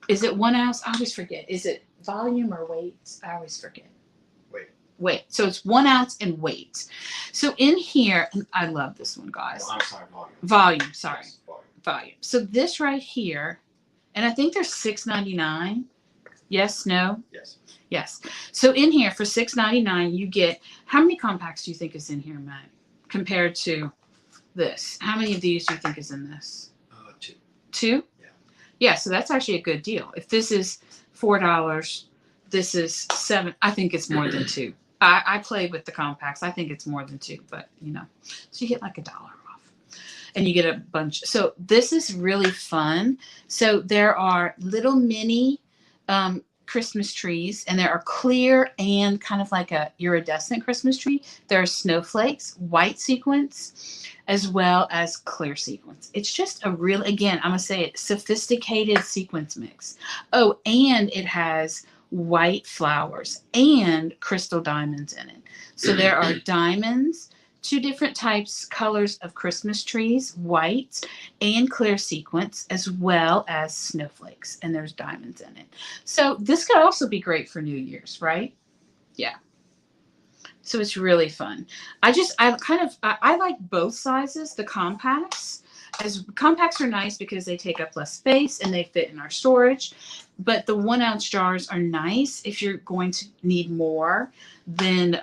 A: is it 1 ounce? I always forget. Is it volume or weight? I always forget. Weight. So it's 1 ounce in weight. So in here, and I love this one, guys.
B: Oh, I'm sorry, volume.
A: Volume, sorry.
B: Yes, volume.
A: Volume. So this right here, and I think they're $6.99. Yes, no?
B: Yes.
A: Yes. So in here for $6.99, you get, how many compacts do you think is in here, Matt, compared to this? How many of these do you think is in this?
B: 2.
A: 2?
B: Yeah.
A: Yeah, so that's actually a good deal. If this is $4, this is $7. I think it's more than 2. I play with the compacts. I think it's more than 2, but you know, so you get like $1 off. And you get a bunch. So this is really fun. So there are little mini Christmas trees, and there are clear and kind of like a iridescent Christmas tree. There are snowflakes, white sequins, as well as clear sequins. It's just a real, again, I'm going to say it, sophisticated sequence mix. Oh, and it has white flowers and crystal diamonds in it. So there are diamonds, 2 different types, colors of Christmas trees, white and clear sequins, as well as snowflakes, and there's diamonds in it. So this could also be great for New Year's, right? Yeah. So it's really fun. I like both sizes, the compacts. As compacts are nice because they take up less space and they fit in our storage, but the 1 ounce jars are nice if you're going to need more than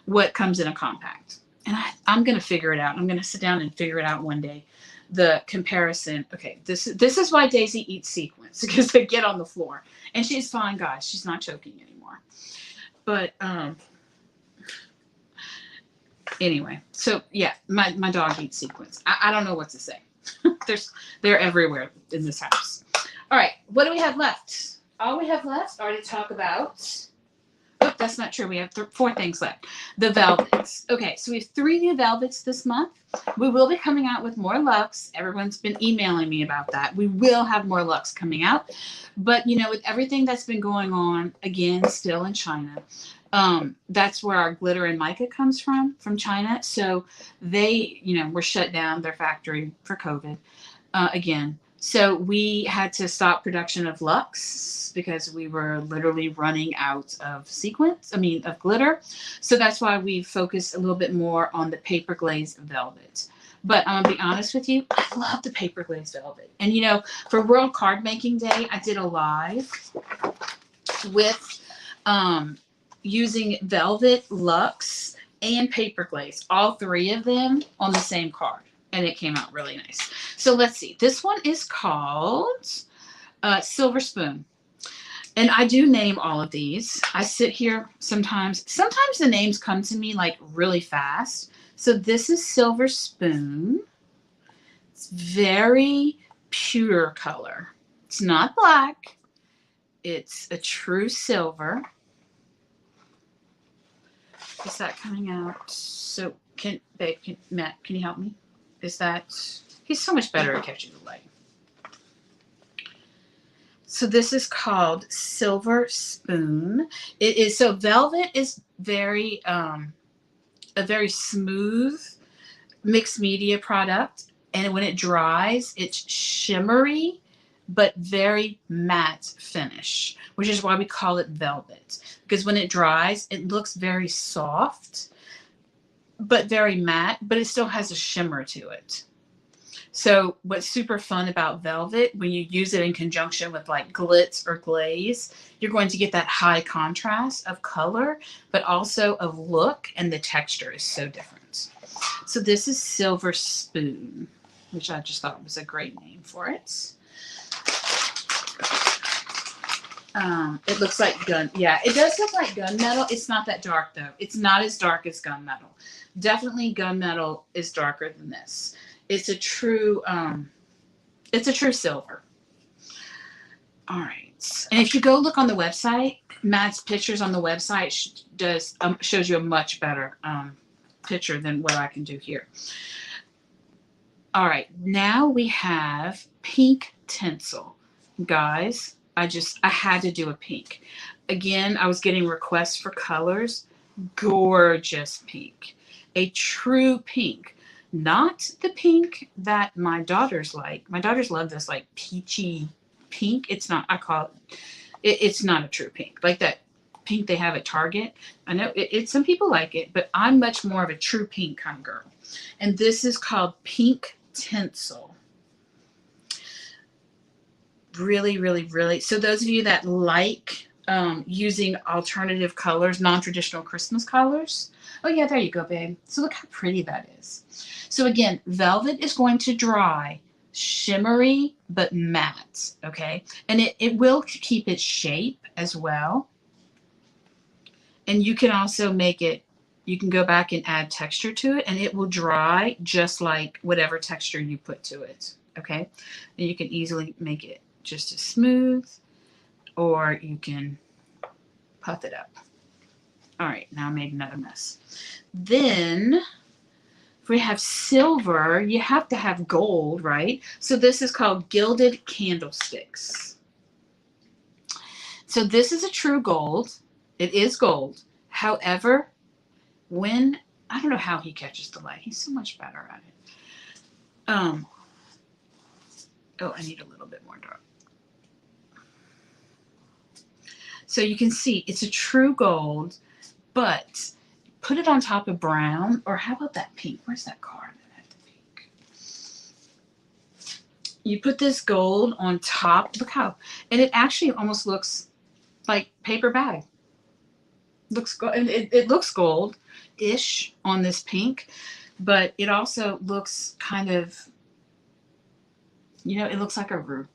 A: what comes in a compact. And I'm going to figure it out. I'm going to sit down and figure it out one day. The comparison. Okay, this is why Daisy eats sequins, because they get on the floor. And she's fine, guys. She's not choking anymore. But anyway, so yeah, my dog eats sequins. I don't know what to say. They're everywhere in this house. All right, what do we have left? All we have left are to talk about. Oh, that's not true. We have 4 things left. The velvets. Okay, so we have 3 new velvets this month. We will be coming out with more Luxe. Everyone's been emailing me about that. We will have more Luxe coming out. But, you know, with everything that's been going on, again, still in China, that's where our glitter and mica comes from China. So they, you know, were shut down, their factory, for COVID again. So we had to stop production of Luxe because we were literally running out of of glitter. So that's why we focused a little bit more on the paper glaze velvet. But I'm going to be honest with you, I love the paper glaze velvet. And, you know, for World Card Making Day, I did a live with using velvet, Luxe, and paper glaze, all 3 of them on the same card. And it came out really nice. So let's see. This one is called Silver Spoon. And I do name all of these. I sit here sometimes. Sometimes the names come to me like really fast. So this is Silver Spoon. It's very pure color. It's not black. It's a true silver. Is that coming out? So Matt, can you help me? Is that, he's so much better at catching the light. So this is called Silver Spoon. It is, so velvet is very, a very smooth mixed media product. And when it dries, it's shimmery, but very matte finish, which is why we call it velvet. Because when it dries, it looks very soft, but very matte, but it still has a shimmer to it. So what's super fun about velvet, when you use it in conjunction with like glitz or glaze, you're going to get that high contrast of color, but also of look, and the texture is so different. So this is Silver Spoon, which I just thought was a great name for it. It looks like yeah, it does look like gunmetal. It's not that dark though. It's not as dark as gunmetal. Definitely gunmetal is darker than this. It's a true silver. All right. And if you go look on the website, Matt's pictures on the website shows you a much better picture than what I can do here. All right. Now we have pink tinsel. Guys, I had to do a pink. Again, I was getting requests for colors. Gorgeous pink. A true pink. Not the pink that my daughters like. My daughters love this like peachy pink. It's not, I call it's not a true pink. Like that pink they have at Target. I know some people like it, but I'm much more of a true pink kind of girl. And this is called pink tinsel. Really, really, really. So those of you that like using alternative colors, non-traditional Christmas colors. Oh yeah, there you go, babe. So look how pretty that is. So again, velvet is going to dry shimmery but matte, okay? And it will keep its shape as well. And you can also make it, you can go back and add texture to it and it will dry just like whatever texture you put to it, okay? And you can easily make it just as smooth or you can puff it up. All right, now I made another mess. Then if we have silver, you have to have gold, right? So this is called gilded candlesticks. So this is a true gold. It is gold. However, when, I don't know how he catches the light. He's so much better at it. Oh, I need a little bit more dark. So you can see it's a true gold, but put it on top of brown, or how about that pink? Where's that card that had the pink? You put this gold on top. Look how, and it actually almost looks like paper bag. Looks gold. It looks gold-ish on this pink, but it also looks kind of, you know, it looks like a roux.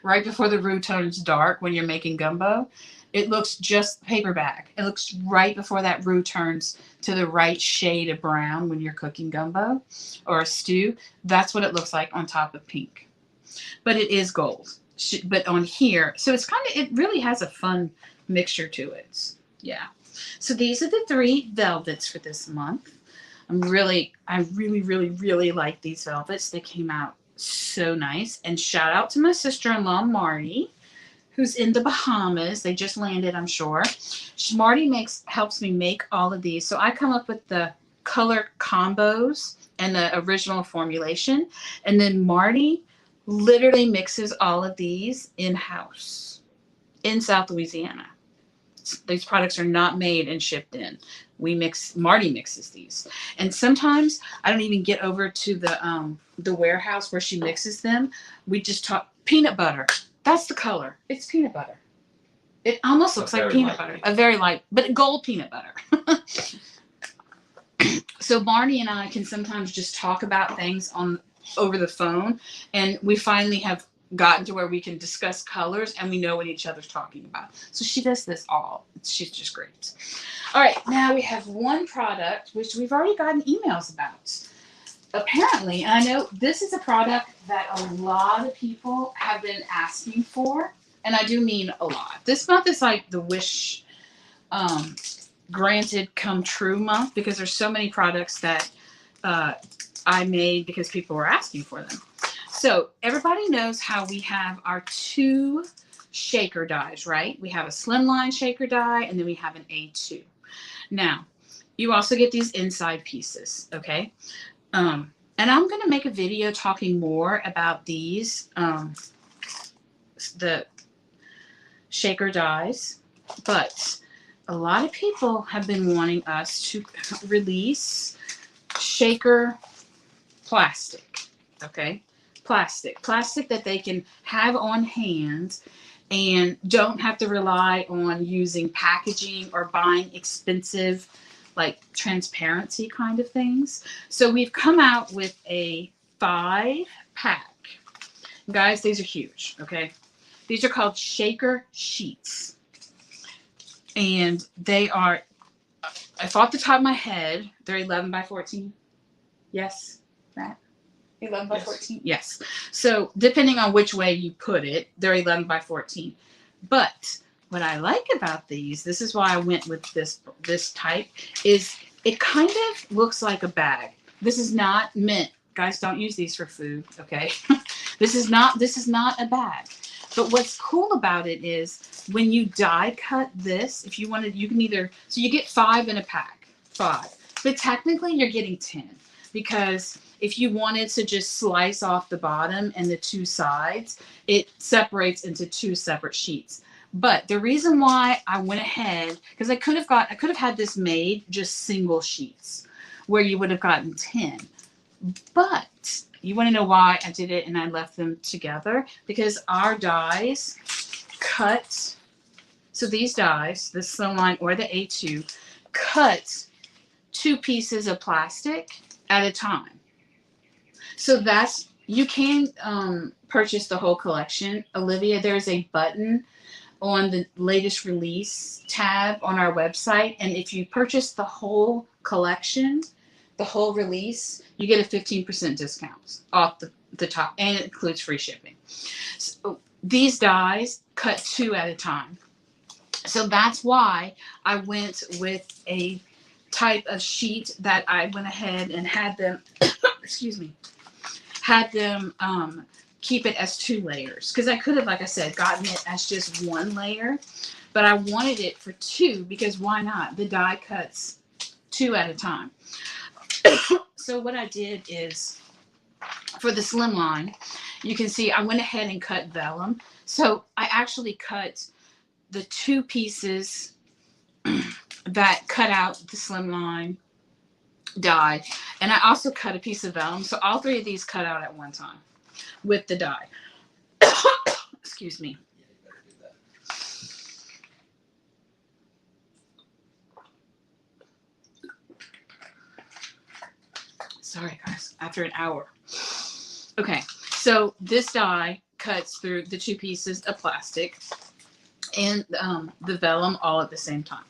A: Right before the roux turns dark when you're making gumbo, it looks just paper bag. It looks right before that roux turns to the right shade of brown when you're cooking gumbo or a stew. That's what it looks like on top of pink. But it is gold. But on here, so it's kind of, it really has a fun mixture to it. Yeah. So these are the 3 velvets for this month. I really, really like these velvets. They came out so nice. And shout out to my sister-in-law, Marty, who's in the Bahamas. They just landed, I'm sure. Marty helps me make all of these. So I come up with the color combos and the original formulation. And then Marty literally mixes all of these in-house in South Louisiana. These products are not made and shipped in. Marty mixes these. And sometimes I don't even get over to the warehouse where she mixes them. We just talk peanut butter. That's the color. It's peanut butter. It almost looks like peanut butter. A very light, but gold peanut butter. So Marty and I can sometimes just talk about things over the phone, and we finally have gotten to where we can discuss colors and we know what each other's talking about. So she does this all. She's just great. All right, now we have one product which we've already gotten emails about. Apparently, and I know this is a product that a lot of people have been asking for, and I do mean a lot. This month is like the wish granted come true month because there's so many products that I made because people were asking for them. So everybody knows how we have our 2 shaker dies, right? We have a Slimline shaker die, and then we have an A2. Now, you also get these inside pieces, okay? And I'm going to make a video talking more about these, the shaker dies, but a lot of people have been wanting us to release shaker plastic, okay? Plastic that they can have on hand and don't have to rely on using packaging or buying expensive, like transparency kind of things. So we've come out with a 5-pack. Guys, these are huge, okay? These are called shaker sheets. And they are, if off the top of my head, they're 11 by 14. Yes, Matt? 11 by
B: Yes.
A: 14? Yes. So depending on which way you put it, they're 11 by 14. But what I like about these, this is why I went with this type, is it kind of looks like a bag. This is not meant, guys, don't use these for food, okay? This is not a bag. But what's cool about it is when you die cut this, if you wanted, you can either, so you get 5 in a pack, 5. But technically you're getting 10 because if you wanted to just slice off the bottom and the 2 sides, it separates into 2 separate sheets. But the reason why I went ahead, because I could have had this made just single sheets where you would have gotten 10. But you want to know why I did it and I left them together? Because our dies cut, so these dies, the Slimline or the A2, cut 2 pieces of plastic at a time. So that's, you can purchase the whole collection. Olivia, there's a button on the latest release tab on our website. And if you purchase the whole collection, the whole release, you get a 15% discount off the top, and it includes free shipping. So these dies cut 2 at a time. So that's why I went with a type of sheet that I went ahead and had them, excuse me, had them keep it as 2 layers. Because I could have, like I said, gotten it as just 1 layer, but I wanted it for 2 because why not? The die cuts 2 at a time. So what I did is, for the Slimline, you can see I went ahead and cut vellum. So I actually cut the 2 pieces that cut out the Slimline die, and I also cut a piece of vellum. So all 3 of these cut out at one time with the die. Excuse me. Sorry, guys. After an hour. Okay, so this die cuts through the 2 pieces of plastic and the vellum all at the same time.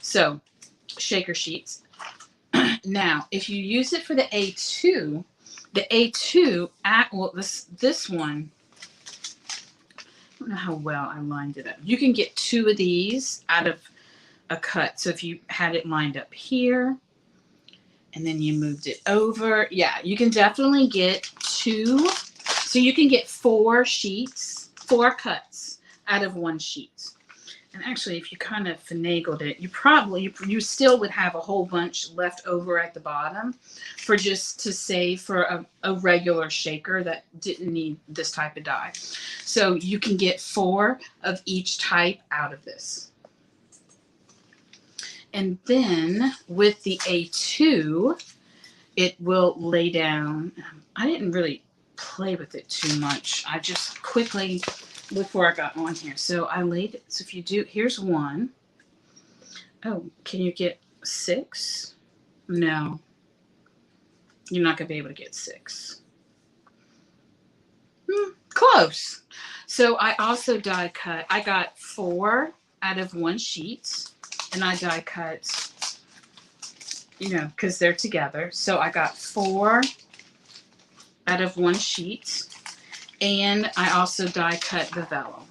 A: So, shaker sheets. Now, if you use it for the A2, well, this one, I don't know how well I lined it up. You can get 2 of these out of a cut. So if you had it lined up here, and then you moved it over. Yeah, you can definitely get 2. So you can get 4 sheets, 4 cuts out of 1 sheet. And actually, if you kind of finagled it, you still would have a whole bunch left over at the bottom for just to save for a regular shaker that didn't need this type of die. So you can get 4 of each type out of this. And then with the A2, it will lay down. I didn't really play with it too much. I just quickly, before I got on here. So I laid it. So if you do, here's 1. Oh, can you get 6? No. You're not going to be able to get 6. Close. So I also die cut. I got 4 out of 1 sheet. And I die cut, because they're together. So I got 4 out of 1 sheet. And I also die cut the vellum.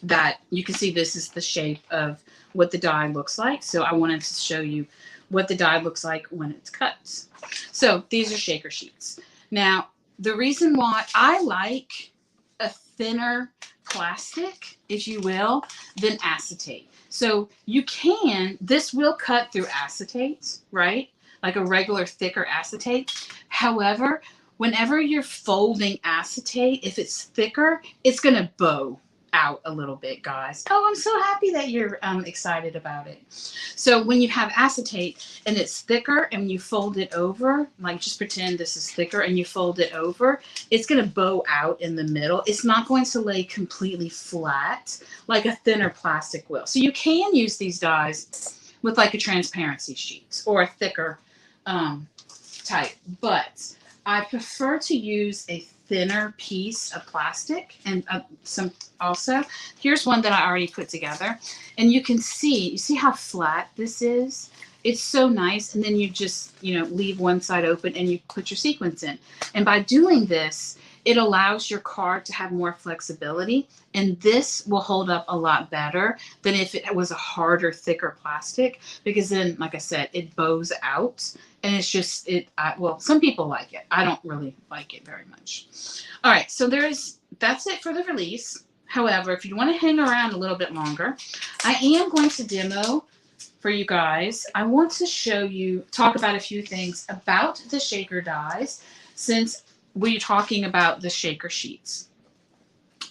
A: That, you can see this is the shape of what the die looks like. So I wanted to show you what the die looks like when it's cut. So these are shaker sheets. Now, the reason why I like a thinner plastic, if you will, than acetate. So this will cut through acetate, right? Like a regular thicker acetate. However, whenever you're folding acetate, if it's thicker, it's going to bow out a little bit, guys. Oh, I'm so happy that you're excited about it. So when you have acetate and it's thicker and you fold it over, like just pretend this is thicker and you fold it over, it's going to bow out in the middle. It's not going to lay completely flat like a thinner plastic will. So you can use these dies with like a transparency sheet or a thicker type, but I prefer to use a thinner piece of plastic and some also. Here's one that I already put together, and you see how flat this is, It's so nice. And then you just, you know, leave one side open and you put your sequins in. And by doing this, it allows your card to have more flexibility. And this will hold up a lot better than if it was a harder, thicker plastic, because then, like I said, it bows out. And it's just, well, some people like it. I don't really like it very much. All right, so that's it for the release. However, if you want to hang around a little bit longer, I am going to demo for you guys. I want to talk about a few things about the shaker dies, since we're talking about the shaker sheets.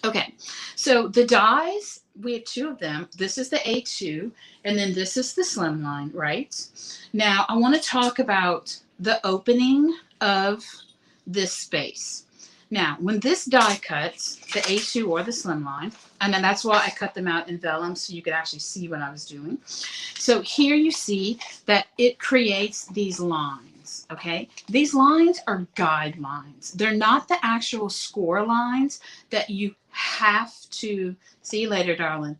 A: Okay, so the dies, we have two of them. This is the A2, and then this is the Slimline, right? Now, I want to talk about the opening of this space. Now, when this die cuts, the A2 or the Slimline, and then that's why I cut them out in vellum so you could actually see what I was doing. So here you see that it creates these lines, okay? These lines are guidelines. They're not the actual score lines that you have to, see you later, darling.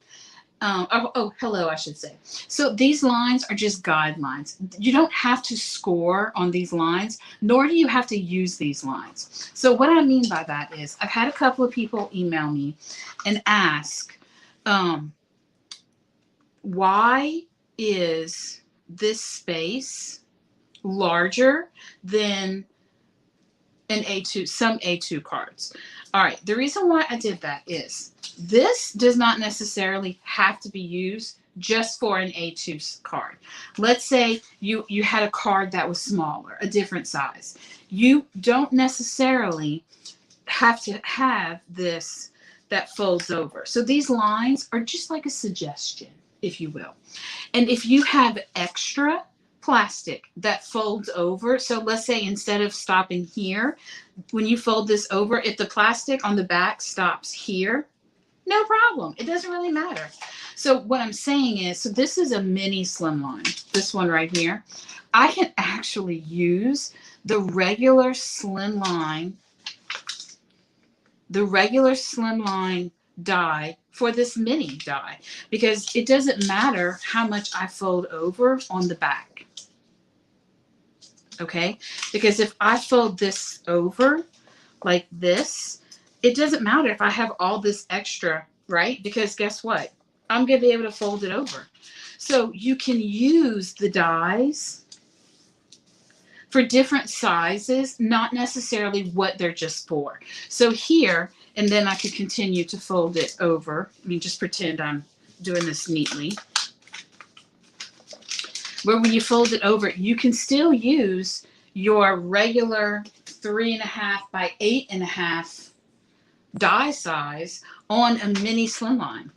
A: Hello, I should say. So these lines are just guidelines. You don't have to score on these lines, nor do you have to use these lines. So what I mean by that is, I've had a couple of people email me and ask, why is this space larger than an A2, some A2 cards? All right, the reason why I did that is, this does not necessarily have to be used just for an A2 card. Let's say you had a card that was smaller, a different size. You don't necessarily have to have this that folds over. So these lines are just like a suggestion, if you will. And if you have extra plastic that folds over, so let's say instead of stopping here, when you fold this over, if the plastic on the back stops here, no problem. It doesn't really matter. So what I'm saying is, so this is a mini Slimline, this one right here. I can actually use the regular Slimline die for this mini die, because it doesn't matter how much I fold over on the back. Okay? Because if I fold this over like this, it doesn't matter if I have all this extra, right? Because guess what? I'm going to be able to fold it over. So you can use the dies for different sizes, not necessarily what they're just for. So here, and then I could continue to fold it over. I mean, just pretend I'm doing this neatly. Where when you fold it over, you can still use your regular 3.5 by 8.5 die size on a mini Slimline.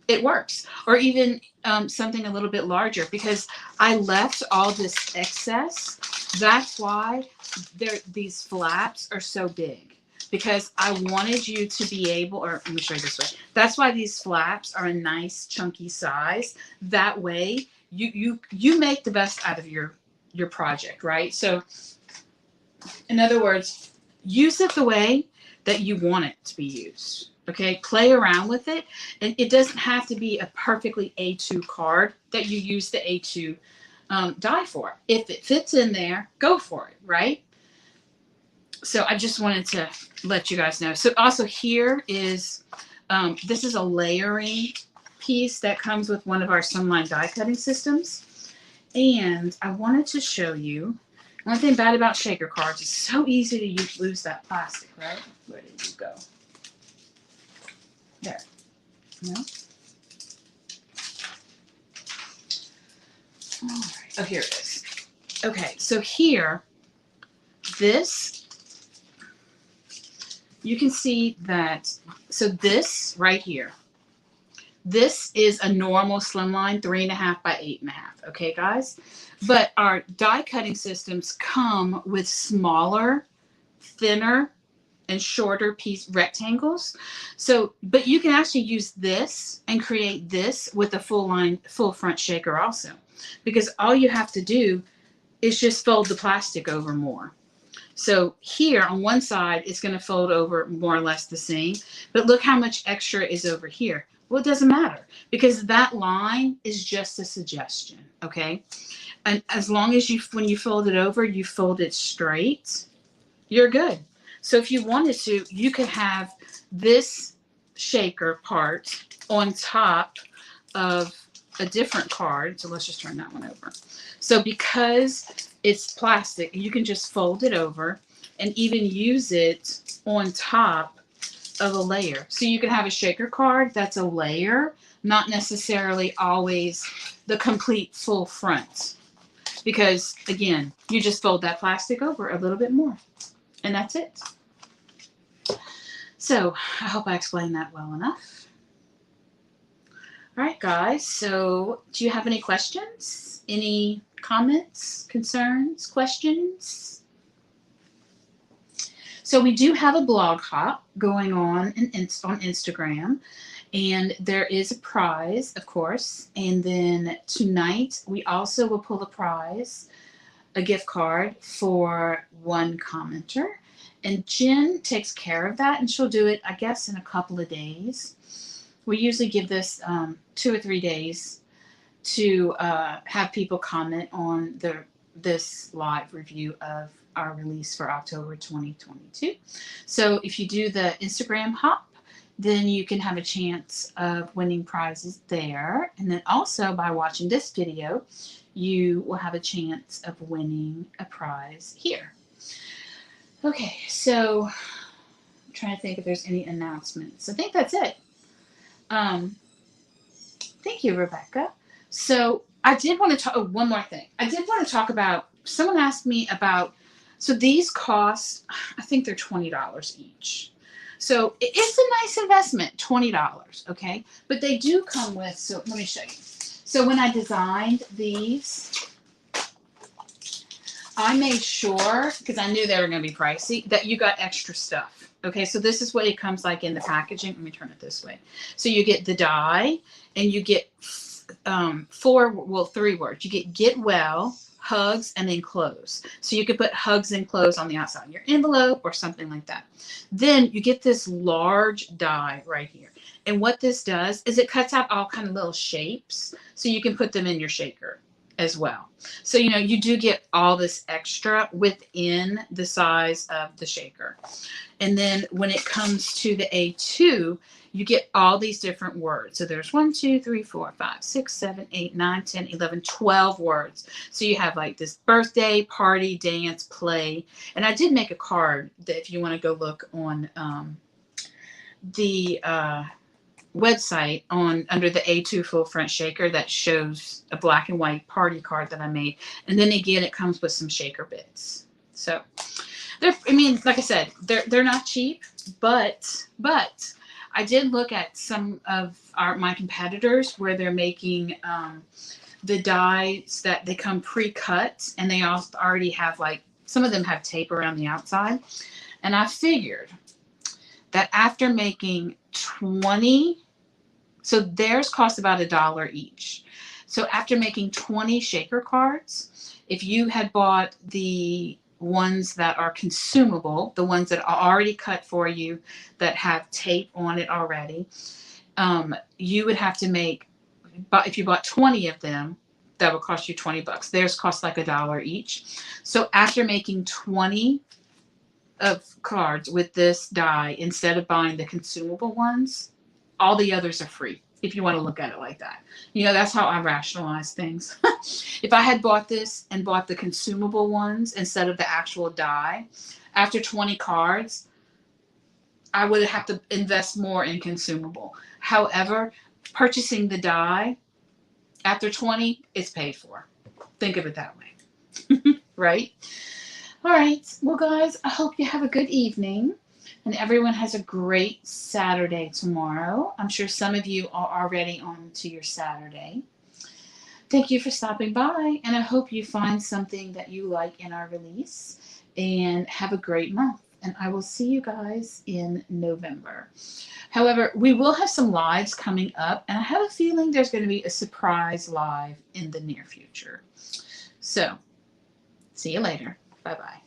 A: It works. Or even something a little bit larger, because I left all this excess. That's why these flaps are so big, because I wanted you to be able, or let me show you this way. That's why these flaps are a nice chunky size. That way you make the best out of your project, right? So in other words, use it the way that you want it to be used. Okay, play around with it, and it doesn't have to be a perfectly A2 card that you use the A2 die for. If it fits in there, go for it, right? So I just wanted to let you guys know. So also here is, this is a layering piece that comes with one of our Slimline die cutting systems. And I wanted to show you, one thing bad about shaker cards, it's so easy to lose that plastic, right? Where did you go? There. No? All right. Oh, here it is. Okay, so here, this, you can see that, so this right here, this is a normal Slimline 3.5 by 8.5, okay, guys? But our die cutting systems come with smaller, thinner, and shorter piece rectangles. So, but you can actually use this and create this with a full front shaker also, because all you have to do is just fold the plastic over more. So here on one side, it's going to fold over more or less the same, but look how much extra is over here. Well, it doesn't matter, because that line is just a suggestion, okay? And as long as when you fold it over, you fold it straight, you're good. So if you wanted to, you could have this shaker part on top of a different card. So let's just turn that one over. So because it's plastic, you can just fold it over and even use it on top of a layer. So you can have a shaker card that's a layer, not necessarily always the complete full front. Because again, you just fold that plastic over a little bit more. And that's it. So I hope I explained that well enough. All right, guys. So do you have any questions? Any comments, concerns, questions? So we do have a blog hop going on on Instagram. And there is a prize, of course. And then tonight, we also will pull a prize, a gift card for one commenter. And Jen takes care of that, and she'll do it, I guess, in a couple of days. We usually give this 2 or 3 days to have people comment on this live review of our release for October 2022. So if you do the Instagram hop, then you can have a chance of winning prizes there. And then also by watching this video, you will have a chance of winning a prize here. Okay, so I'm trying to think if there's any announcements. I think that's it. Thank you, Rebecca. So I did want to talk, one more thing. I did want to talk about, someone asked me about, so these cost, I think they're $20 each. So it's a nice investment, $20, okay? But they do come with, so let me show you. So when I designed these, I made sure, because I knew they were going to be pricey, that you got extra stuff. Okay, so this is what it comes like in the packaging. Let me turn it this way. So you get the die, and you get 3 words. You get well, hugs, and then close. So you could put hugs and close on the outside of your envelope or something like that. Then you get this large die right here. And what this does is it cuts out all kind of little shapes so you can put them in your shaker as well. So, you know, you do get all this extra within the size of the shaker. And then when it comes to the A2, you get all these different words. So there's 1, 2, 3, 4, 5, 6, 7, 8, 9, 10, 11, 12 words. So you have like this birthday, party, dance, play. And I did make a card that if you want to go look on the website under the A2 full front shaker that shows a black and white party card that I made. And then again, it comes with some shaker bits. So I mean, like I said, they're not cheap, but I did look at some of my competitors where they're making the dies that they come pre-cut, and they also already have, like, some of them have tape around the outside. And I figured that after making 20, so theirs cost about $1 each. So after making 20 shaker cards, if you had bought the ones that are consumable, the ones that are already cut for you, that have tape on it already, you would have to make, but if you bought 20 of them, that would cost you $20. Theirs cost like $1 each. So after making 20 of cards with this die, instead of buying the consumable ones, all the others are free. If you want to look at it like that. You know, that's how I rationalize things. If I had bought this and bought the consumable ones instead of the actual die, after 20 cards, I would have to invest more in consumable. However, purchasing the die, after 20, it's paid for. Think of it that way. Right? All right. Well, guys, I hope you have a good evening. And everyone has a great Saturday tomorrow. I'm sure some of you are already on to your Saturday. Thank you for stopping by, and I hope you find something that you like in our release. And have a great month. And I will see you guys in November. However, we will have some lives coming up, and I have a feeling there's going to be a surprise live in the near future. So, see you later. Bye-bye.